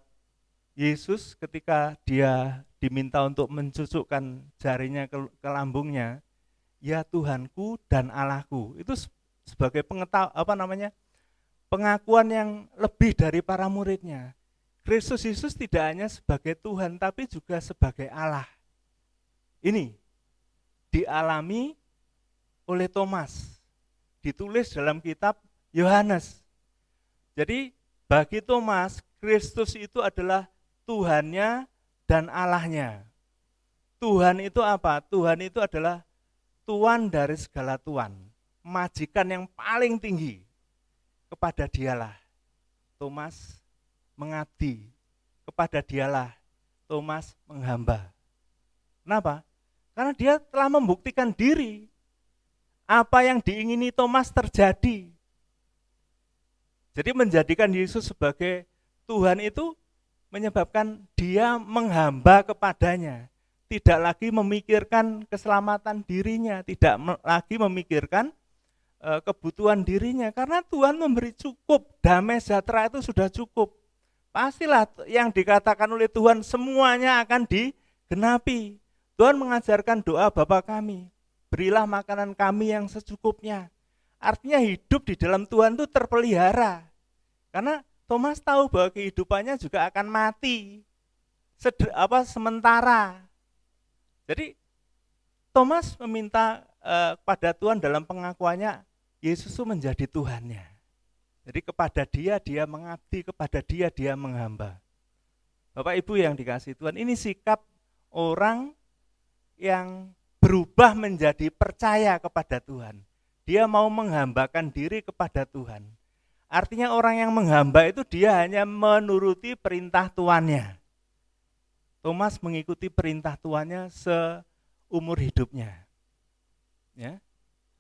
Speaker 4: Yesus ketika dia diminta untuk mencucukkan jarinya ke lambungnya, ya Tuhanku dan Allahku. Itu sebagai pengakuan yang lebih dari para muridnya. Kristus Yesus tidak hanya sebagai Tuhan, tapi juga sebagai Allah. Ini dialami oleh Thomas, ditulis dalam kitab Yohanes. Jadi bagi Thomas, Kristus itu adalah Tuhannya dan Allahnya. Tuhan itu apa? Tuhan itu adalah Tuan dari segala Tuan, majikan yang paling tinggi. Kepada dialah Thomas mengabdi, kepada dialah Thomas menghamba. Kenapa? Karena dia telah membuktikan diri. Apa yang diingini Thomas terjadi. Jadi menjadikan Yesus sebagai Tuhan itu menyebabkan dia menghamba kepadanya. Tidak lagi memikirkan keselamatan dirinya, tidak lagi memikirkan kebutuhan dirinya. Karena Tuhan memberi cukup, damai sejahtera itu sudah cukup. Pastilah yang dikatakan oleh Tuhan semuanya akan digenapi. Tuhan mengajarkan doa Bapa kami, berilah makanan kami yang secukupnya. Artinya hidup di dalam Tuhan itu terpelihara. Karena Thomas tahu bahwa kehidupannya juga akan mati sementara. Jadi Thomas meminta kepada Tuhan dalam pengakuannya, Yesus itu menjadi Tuhannya. Jadi kepada dia mengabdi, kepada dia menghamba. Bapak Ibu yang dikasihi Tuhan, ini sikap orang yang berubah menjadi percaya kepada Tuhan. Dia mau menghambakan diri kepada Tuhan. Artinya orang yang menghamba itu dia hanya menuruti perintah tuannya. Thomas mengikuti perintah tuannya seumur hidupnya. Ya.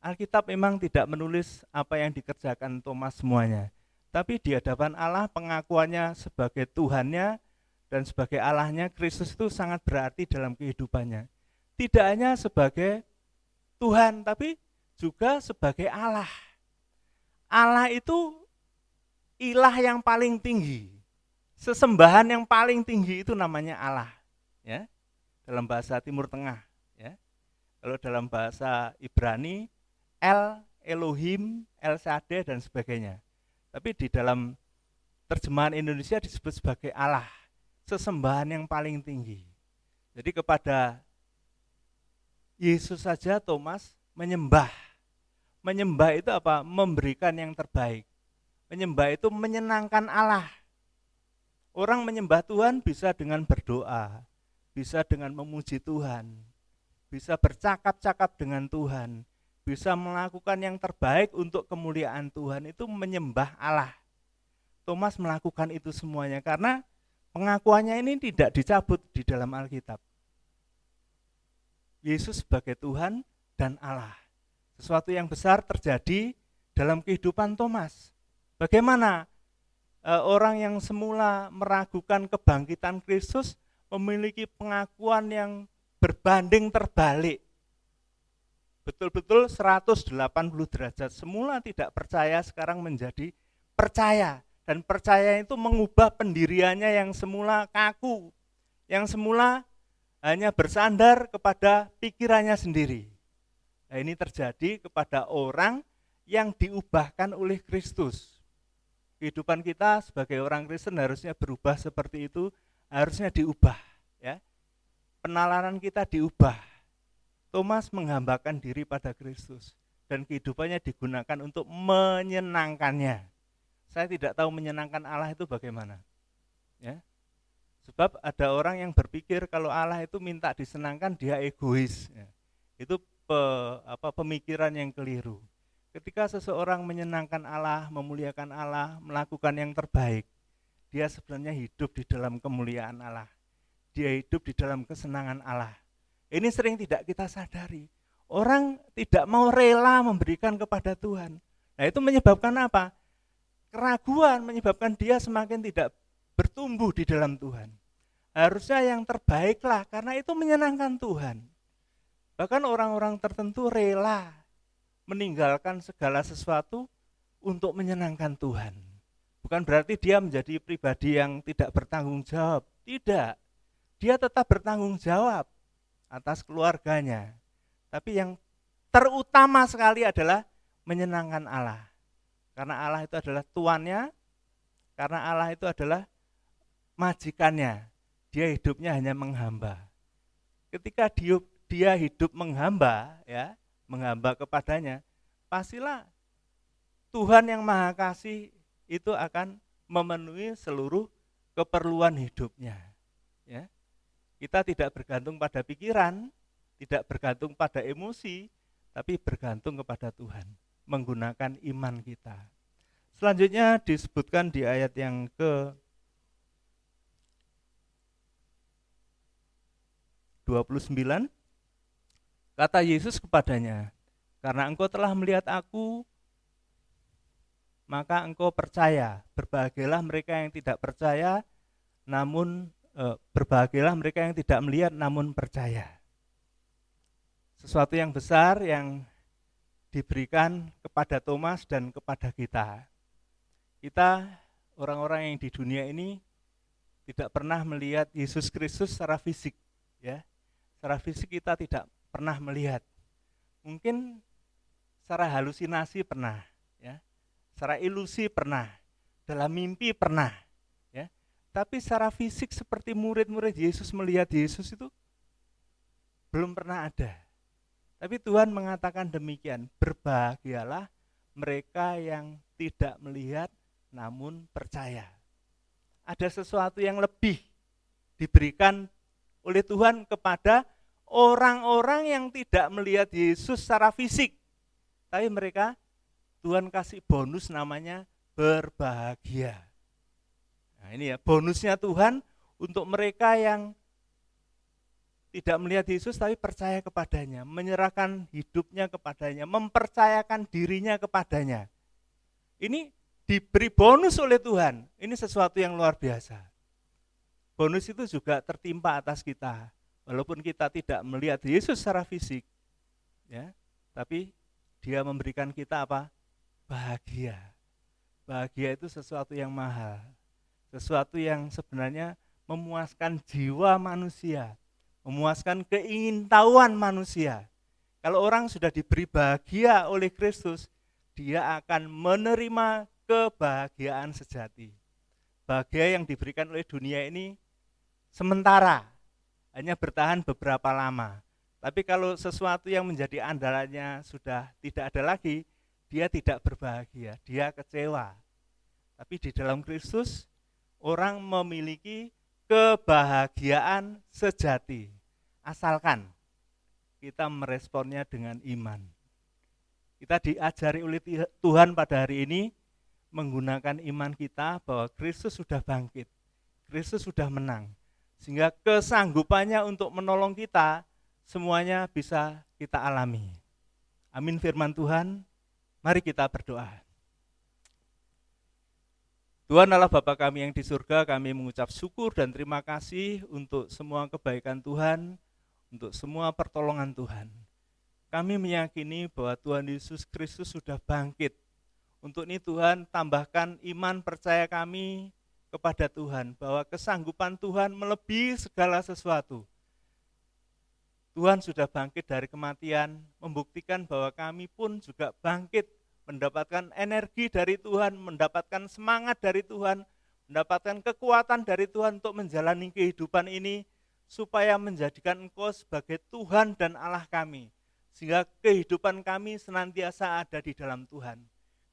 Speaker 4: Alkitab memang tidak menulis apa yang dikerjakan Thomas semuanya. Tapi di hadapan Allah pengakuannya sebagai Tuhannya dan sebagai Allahnya, Kristus itu sangat berarti dalam kehidupannya. Tidak hanya sebagai Tuhan, tapi juga sebagai Allah. Allah itu ilah yang paling tinggi. Sesembahan yang paling tinggi itu namanya Allah. Ya, dalam bahasa Timur Tengah. Ya. Kalau dalam bahasa Ibrani, El, Elohim, El Shaddai dan sebagainya. Tapi di dalam terjemahan Indonesia disebut sebagai Allah, sesembahan yang paling tinggi. Jadi kepada Yesus saja Thomas menyembah. Menyembah itu apa? Memberikan yang terbaik. Menyembah itu menyenangkan Allah. Orang menyembah Tuhan bisa dengan berdoa, bisa dengan memuji Tuhan, bisa bercakap-cakap dengan Tuhan, bisa melakukan yang terbaik untuk kemuliaan Tuhan, itu menyembah Allah. Thomas melakukan itu semuanya karena pengakuannya ini tidak dicabut di dalam Alkitab. Yesus sebagai Tuhan dan Allah. Sesuatu yang besar terjadi dalam kehidupan Thomas. Bagaimana orang yang semula meragukan kebangkitan Kristus memiliki pengakuan yang berbanding terbalik. Betul-betul 180 derajat. Semula tidak percaya, sekarang menjadi percaya. Dan percaya itu mengubah pendiriannya yang semula kaku, yang semula hanya bersandar kepada pikirannya sendiri. Nah, ini terjadi kepada orang yang diubahkan oleh Kristus. Kehidupan kita sebagai orang Kristen harusnya berubah seperti itu, harusnya diubah. Ya. Penalaran kita diubah. Thomas menghambakan diri pada Kristus dan kehidupannya digunakan untuk menyenangkannya. Saya tidak tahu menyenangkan Allah itu bagaimana. Ya. Sebab ada orang yang berpikir kalau Allah itu minta disenangkan, dia egois. Ya. Itu pemikiran yang keliru. Ketika seseorang menyenangkan Allah, memuliakan Allah, melakukan yang terbaik, dia sebenarnya hidup di dalam kemuliaan Allah. Dia hidup di dalam kesenangan Allah. Ini sering tidak kita sadari. Orang tidak mau rela memberikan kepada Tuhan. Nah, itu menyebabkan apa? Keraguan menyebabkan dia semakin tidak bertumbuh di dalam Tuhan. Harusnya yang terbaiklah, karena itu menyenangkan Tuhan. Bahkan orang-orang tertentu rela meninggalkan segala sesuatu untuk menyenangkan Tuhan. Bukan berarti dia menjadi pribadi yang tidak bertanggung jawab. Tidak. Dia tetap bertanggung jawab atas keluarganya. Tapi yang terutama sekali adalah menyenangkan Allah. Karena Allah itu adalah tuannya, karena Allah itu adalah majikannya. Dia hidupnya hanya menghamba. Ketika dia hidup menghamba, ya, menghamba kepadanya, pastilah Tuhan yang Maha Kasih itu akan memenuhi seluruh keperluan hidupnya. Ya. Kita tidak bergantung pada pikiran, tidak bergantung pada emosi, tapi bergantung kepada Tuhan, menggunakan iman kita. Selanjutnya disebutkan di ayat yang ke-29, kata Yesus kepadanya, karena engkau telah melihat aku, maka engkau percaya. Berbahagialah mereka yang tidak percaya, namun berbahagialah mereka yang tidak melihat namun percaya. Sesuatu yang besar yang diberikan kepada Thomas dan kepada kita. Kita orang-orang yang di dunia ini tidak pernah melihat Yesus Kristus secara fisik, ya. Secara fisik kita tidak pernah melihat. Mungkin secara halusinasi pernah, ya. Secara ilusi pernah, dalam mimpi pernah, ya. Tapi secara fisik seperti murid-murid Yesus melihat Yesus itu belum pernah ada. Tapi Tuhan mengatakan demikian, berbahagialah mereka yang tidak melihat namun percaya. Ada sesuatu yang lebih diberikan oleh Tuhan kepada orang-orang yang tidak melihat Yesus secara fisik. Tapi mereka, Tuhan kasih bonus namanya berbahagia. Nah ini ya, bonusnya Tuhan untuk mereka yang tidak melihat Yesus tapi percaya kepadanya, menyerahkan hidupnya kepadanya, mempercayakan dirinya kepadanya. Ini diberi bonus oleh Tuhan. Ini sesuatu yang luar biasa. Bonus itu juga tertimpa atas kita. Walaupun kita tidak melihat Yesus secara fisik, ya, tapi Dia memberikan kita apa? Bahagia. Bahagia itu sesuatu yang mahal. Sesuatu yang sebenarnya memuaskan jiwa manusia, memuaskan keingintahuan manusia. Kalau orang sudah diberi bahagia oleh Kristus, dia akan menerima kebahagiaan sejati. Bahagia yang diberikan oleh dunia ini sementara, hanya bertahan beberapa lama. Tapi kalau sesuatu yang menjadi andalannya sudah tidak ada lagi, dia tidak berbahagia, dia kecewa. Tapi di dalam Kristus, orang memiliki kebahagiaan sejati. Asalkan kita meresponnya dengan iman. Kita diajari oleh Tuhan pada hari ini menggunakan iman kita bahwa Kristus sudah bangkit, Kristus sudah menang. Sehingga kesanggupannya untuk menolong kita, semuanya bisa kita alami. Amin firman Tuhan, mari kita berdoa. Tuhan Allah Bapa kami yang di surga, kami mengucap syukur dan terima kasih untuk semua kebaikan Tuhan, untuk semua pertolongan Tuhan. Kami meyakini bahwa Tuhan Yesus Kristus sudah bangkit. Untuk ini Tuhan tambahkan iman percaya kami kepada Tuhan, bahwa kesanggupan Tuhan melebihi segala sesuatu. Tuhan sudah bangkit dari kematian, membuktikan bahwa kami pun juga bangkit, mendapatkan energi dari Tuhan, mendapatkan semangat dari Tuhan, mendapatkan kekuatan dari Tuhan untuk menjalani kehidupan ini, supaya menjadikan Engkau sebagai Tuhan dan Allah kami, sehingga kehidupan kami senantiasa ada di dalam Tuhan.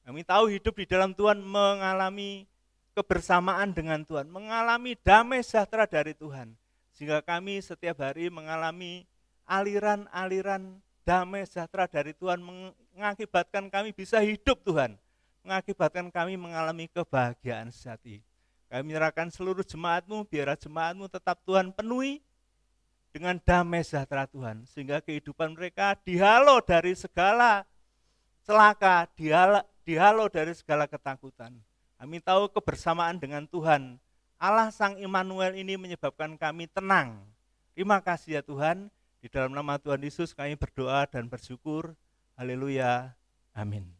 Speaker 4: Kami tahu hidup di dalam Tuhan mengalami kebersamaan dengan Tuhan, mengalami damai sejahtera dari Tuhan, sehingga kami setiap hari mengalami aliran-aliran damai sejahtera dari Tuhan, mengakibatkan kami bisa hidup Tuhan, mengakibatkan kami mengalami kebahagiaan sejati. Kami menyerahkan seluruh jemaat-Mu, biarlah jemaat-Mu tetap Tuhan penuhi dengan damai sejahtera Tuhan, sehingga kehidupan mereka dihalau dari segala celaka, dihalau dari segala ketakutan. Kami tahu kebersamaan dengan Tuhan, Allah Sang Immanuel ini menyebabkan kami tenang. Terima kasih ya Tuhan, di dalam nama Tuhan Yesus kami berdoa dan bersyukur. Haleluya, amin.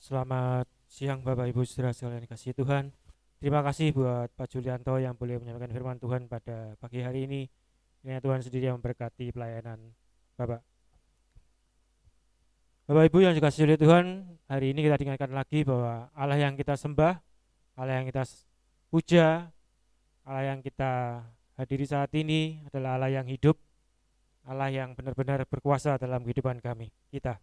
Speaker 5: Selamat siang Bapak Ibu Saudara sekalian kasih Tuhan. Terima kasih buat Pak Julianto yang boleh menyampaikan firman Tuhan pada pagi hari ini. Kiranya Tuhan sendiri yang memberkati pelayanan Bapak. Bapak Ibu yang dikasihi oleh Tuhan, hari ini kita diingatkan lagi bahwa Allah yang kita sembah, Allah yang kita puja, Allah yang kita hadiri saat ini adalah Allah yang hidup, Allah yang benar-benar berkuasa dalam kehidupan kita.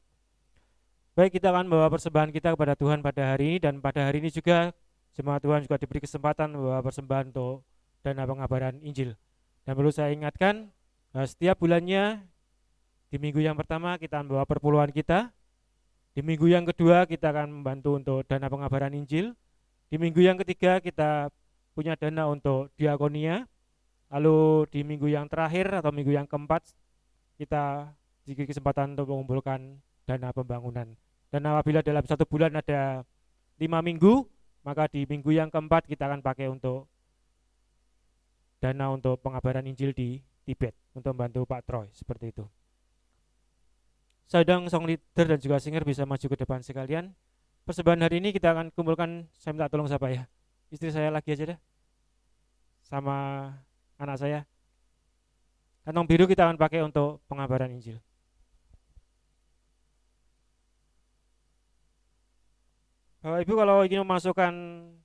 Speaker 5: Baik, kita akan membawa persembahan kita kepada Tuhan pada hari ini, dan pada hari ini juga jemaat Tuhan juga diberi kesempatan membawa persembahan untuk dana pengabaran Injil. Dan perlu saya ingatkan, setiap bulannya di minggu yang pertama kita akan membawa perpuluhan kita, di minggu yang kedua kita akan membantu untuk dana pengabaran Injil, di minggu yang ketiga kita punya dana untuk diakonia, lalu di minggu yang terakhir atau minggu yang keempat kita diberi kesempatan untuk mengumpulkan dana pembangunan. Dan apabila dalam satu bulan ada 5 minggu, maka di minggu yang keempat kita akan pakai untuk dana untuk pengabaran Injil di Tibet, untuk membantu Pak Troy, seperti itu. Saya undang song leader dan juga singer bisa maju ke depan sekalian. Persembahan hari ini kita akan kumpulkan, saya minta tolong siapa ya? Istri saya lagi aja deh, sama anak saya. Kantong biru kita akan pakai untuk pengabaran Injil. Bapak Ibu kalau ingin memasukkan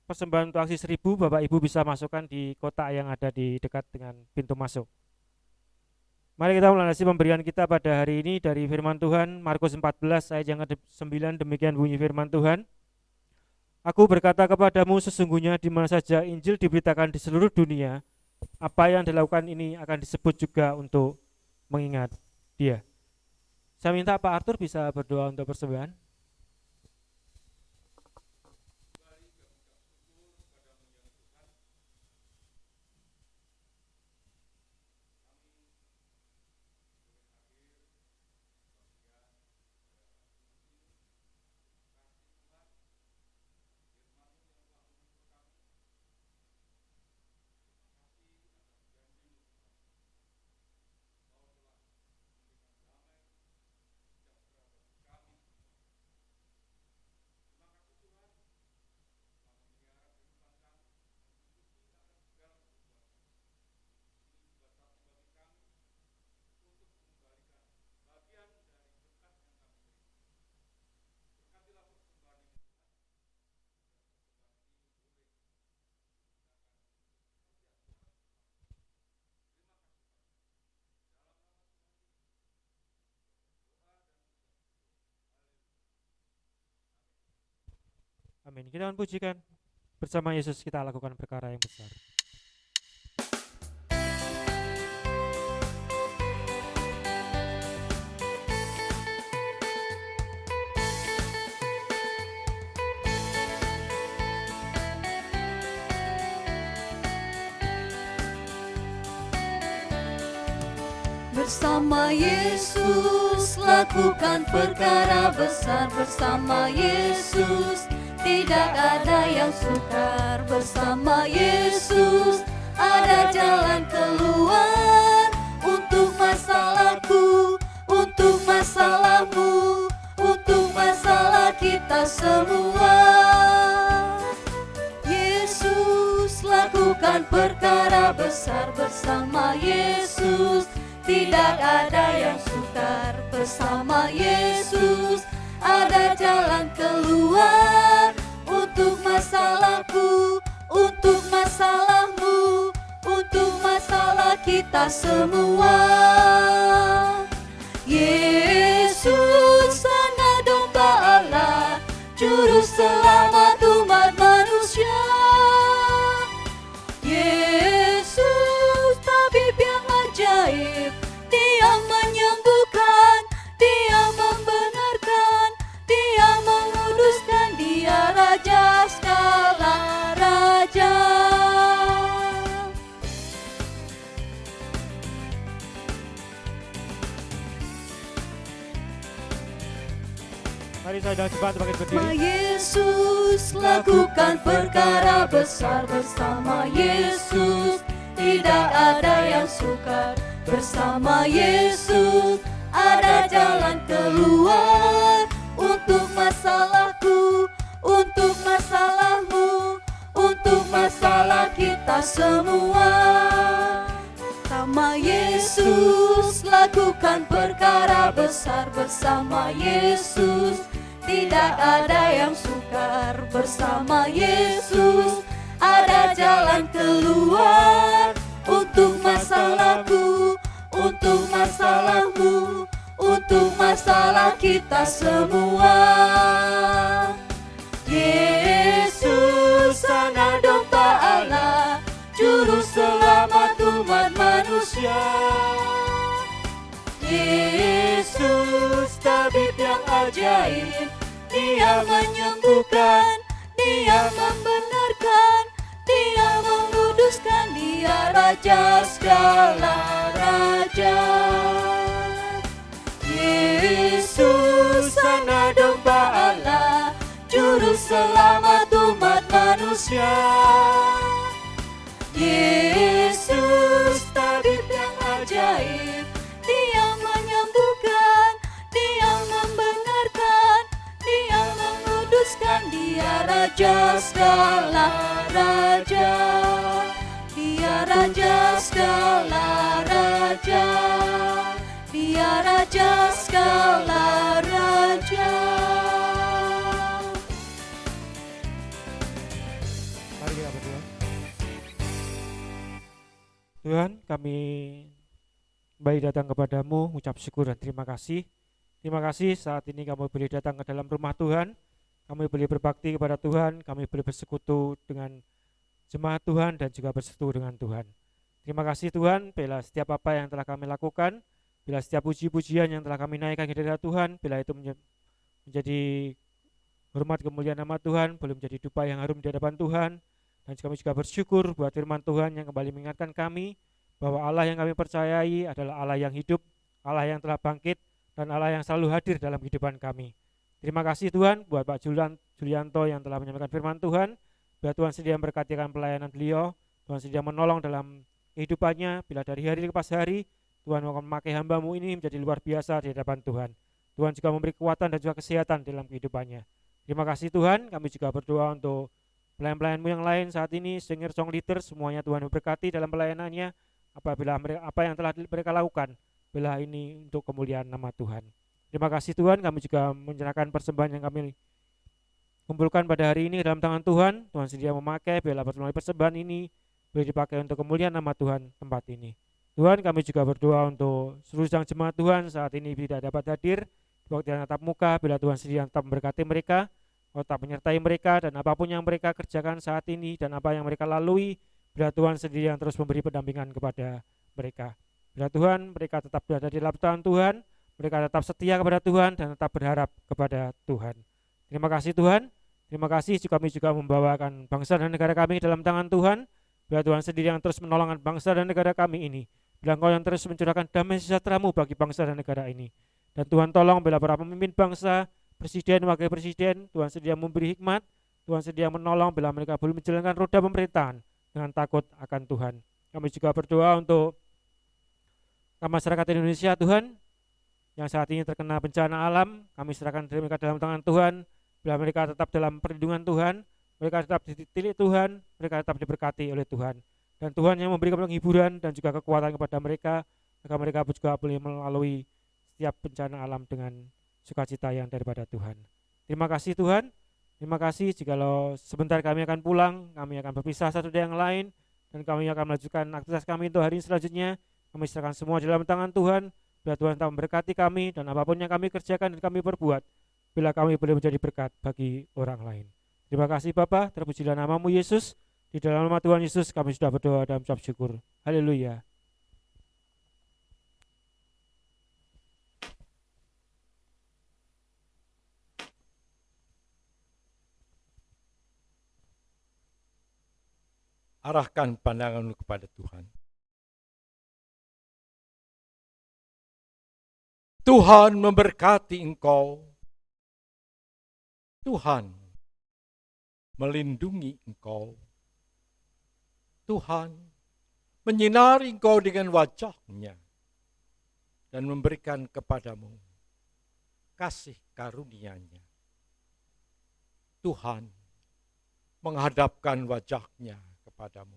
Speaker 5: persembahan untuk aksi 1000, Bapak Ibu bisa masukkan di kotak yang ada di dekat dengan pintu masuk. Mari kita melandasi pemberian kita pada hari ini dari firman Tuhan, Markus 14 ayat yang ke-9, demikian bunyi firman Tuhan. Aku berkata kepadamu, sesungguhnya di mana saja Injil diberitakan di seluruh dunia, apa yang dilakukan ini akan disebut juga untuk mengingat dia. Saya minta Pak Arthur bisa berdoa untuk persembahan. Amin. Kita akan pujikan bersama Yesus, kita lakukan perkara yang besar.
Speaker 3: Bersama Yesus lakukan perkara besar, bersama Yesus tidak ada yang sukar, bersama Yesus ada jalan keluar untuk masalahku, untuk masalahmu, untuk masalah kita semua. Yesus lakukan perkara besar, bersama Yesus tidak ada yang sukar, bersama Yesus ada jalan keluar untuk masalahku, untuk masalahmu, untuk masalah kita semua. Yesus anak domba Allah, juru selamat umat manusia.
Speaker 5: Mari saya dan jemaat bangkit berdiri.
Speaker 3: Yesus lakukan perkara besar bersama Yesus. Tidak ada yang sukar bersama Yesus. Ada jalan keluar untuk masalahku, untuk masalahmu, untuk masalah kita semua. Sama Yesus lakukan perkara besar bersama Yesus. Tidak ada yang sukar bersama Yesus. Ada jalan keluar untuk masalahku, untuk masalahmu, untuk masalah kita semua. Yesus anak domba Allah, juru selamat umat manusia. Yesus tabib yang ajaib, Dia menyembuhkan, Dia membenarkan, Dia menguduskan, Dia Raja segala raja. Yesus anak domba Allah, juru selamat umat manusia. Yesus tabib yang ajaib, Dia menyembuhkan, Dia membenarkan, Dia menguduskan, Dia Raja segala raja. Dia Raja segala raja. Dia Raja segala raja.
Speaker 5: Mari kita berdoa. Tuhan, kami kembali datang kepadamu, ucap syukur dan terima kasih. Terima kasih saat ini kami boleh datang ke dalam rumah Tuhan, kami boleh berbakti kepada Tuhan, kami boleh bersekutu dengan jemaat Tuhan dan juga bersekutu dengan Tuhan. Terima kasih Tuhan, bila setiap apa yang telah kami lakukan, bila setiap puji-pujian yang telah kami naikkan ke hadirat Tuhan, bila itu menjadi hormat kemuliaan nama Tuhan, boleh menjadi dupa yang harum di hadapan Tuhan. Dan kami juga bersyukur buat firman Tuhan yang kembali mengingatkan kami bahwa Allah yang kami percayai adalah Allah yang hidup, Allah yang telah bangkit, dan Allah yang selalu hadir dalam kehidupan kami. Terima kasih Tuhan buat Pak Julianto yang telah menyampaikan firman Tuhan. Biar Tuhan sedia memberkatikan pelayanan beliau, Tuhan sedia menolong dalam kehidupannya. Bila dari hari ke pas hari Tuhan mau memakai hamba-Mu ini menjadi luar biasa di hadapan Tuhan. Tuhan juga memberi kekuatan dan juga kesehatan dalam kehidupannya. Terima kasih Tuhan, kami juga berdoa untuk pelayan-pelayan-Mu yang lain saat ini, singer song leader, semuanya Tuhan memberkati dalam pelayanannya. Apabila apa yang telah mereka lakukan, bila ini untuk kemuliaan nama Tuhan. Terima kasih Tuhan, kami juga menyerahkan persembahan yang kami kumpulkan pada hari ini dalam tangan Tuhan. Tuhan sedia memakai, bila melalui persembahan ini boleh dipakai untuk kemuliaan nama Tuhan tempat ini. Tuhan, kami juga berdoa untuk seluruh sang jemaat Tuhan saat ini tidak dapat hadir di waktu yang tatap muka, bila Tuhan sedia tetap memberkati mereka, tetap menyertai mereka, dan apapun yang mereka kerjakan saat ini dan apa yang mereka lalui, bila Tuhan sendiri yang terus memberi pendampingan kepada mereka. Bila Tuhan mereka tetap berada di dalam tangan Tuhan, mereka tetap setia kepada Tuhan dan tetap berharap kepada Tuhan. Terima kasih Tuhan. Terima kasih kami juga membawakan bangsa dan negara kami dalam tangan Tuhan. Bila Tuhan sendiri yang terus menolong bangsa dan negara kami ini. Bila Engkau yang terus mencurahkan damai sejahtera-Mu bagi bangsa dan negara ini. Dan Tuhan tolong bila para pemimpin bangsa, presiden, wakil presiden, Tuhan sedia memberi hikmat, Tuhan sedia menolong bila mereka boleh menjalankan roda pemerintahan dengan takut akan Tuhan. Kami juga berdoa untuk masyarakat Indonesia Tuhan, yang saat ini terkena bencana alam, kami serahkan mereka dalam tangan Tuhan, bila mereka tetap dalam perlindungan Tuhan, mereka tetap ditilik Tuhan, mereka tetap diberkati oleh Tuhan. Dan Tuhan yang memberikan penghiburan dan juga kekuatan kepada mereka, agar mereka juga boleh melalui setiap bencana alam dengan sukacita yang daripada Tuhan. Terima kasih Tuhan, terima kasih. Jikalau sebentar kami akan pulang, kami akan berpisah satu dari yang lain, dan kami akan melanjutkan aktivitas kami untuk hari selanjutnya. Kami serahkan semua dalam tangan Tuhan. Bila Tuhan tetap memberkati kami dan apapun yang kami kerjakan dan kami perbuat, bila kami boleh menjadi berkat bagi orang lain. Terima kasih Bapa, terpujilah nama-Mu Yesus. Di dalam nama Tuhan Yesus kami sudah berdoa dan mengucap syukur. Haleluya.
Speaker 2: Arahkan pandanganmu kepada Tuhan. Tuhan memberkati engkau Tuhan melindungi engkau. Tuhan menyinari engkau dengan wajah-Nya dan memberikan kepadamu kasih karunia-Nya. Tuhan menghadapkan wajah-Nya kepadamu,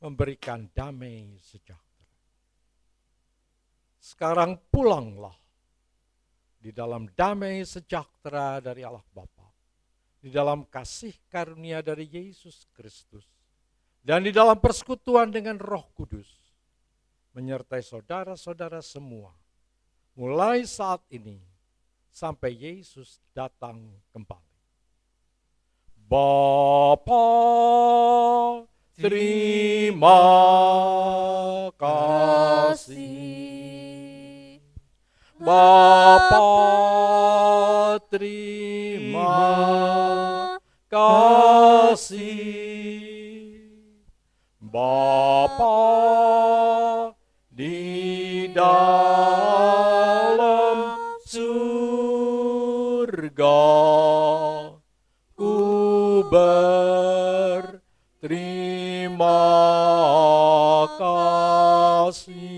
Speaker 2: memberikan damai sejahtera. Sekarang pulanglah di dalam damai sejahtera dari Allah Bapa, di dalam kasih karunia dari Yesus Kristus, dan di dalam persekutuan dengan Roh Kudus, menyertai saudara-saudara semua, mulai saat ini sampai Yesus datang kembali. Bapa, terima kasih. Bapa, terima kasih. Bapa di dalam surga, ku berterima kasih.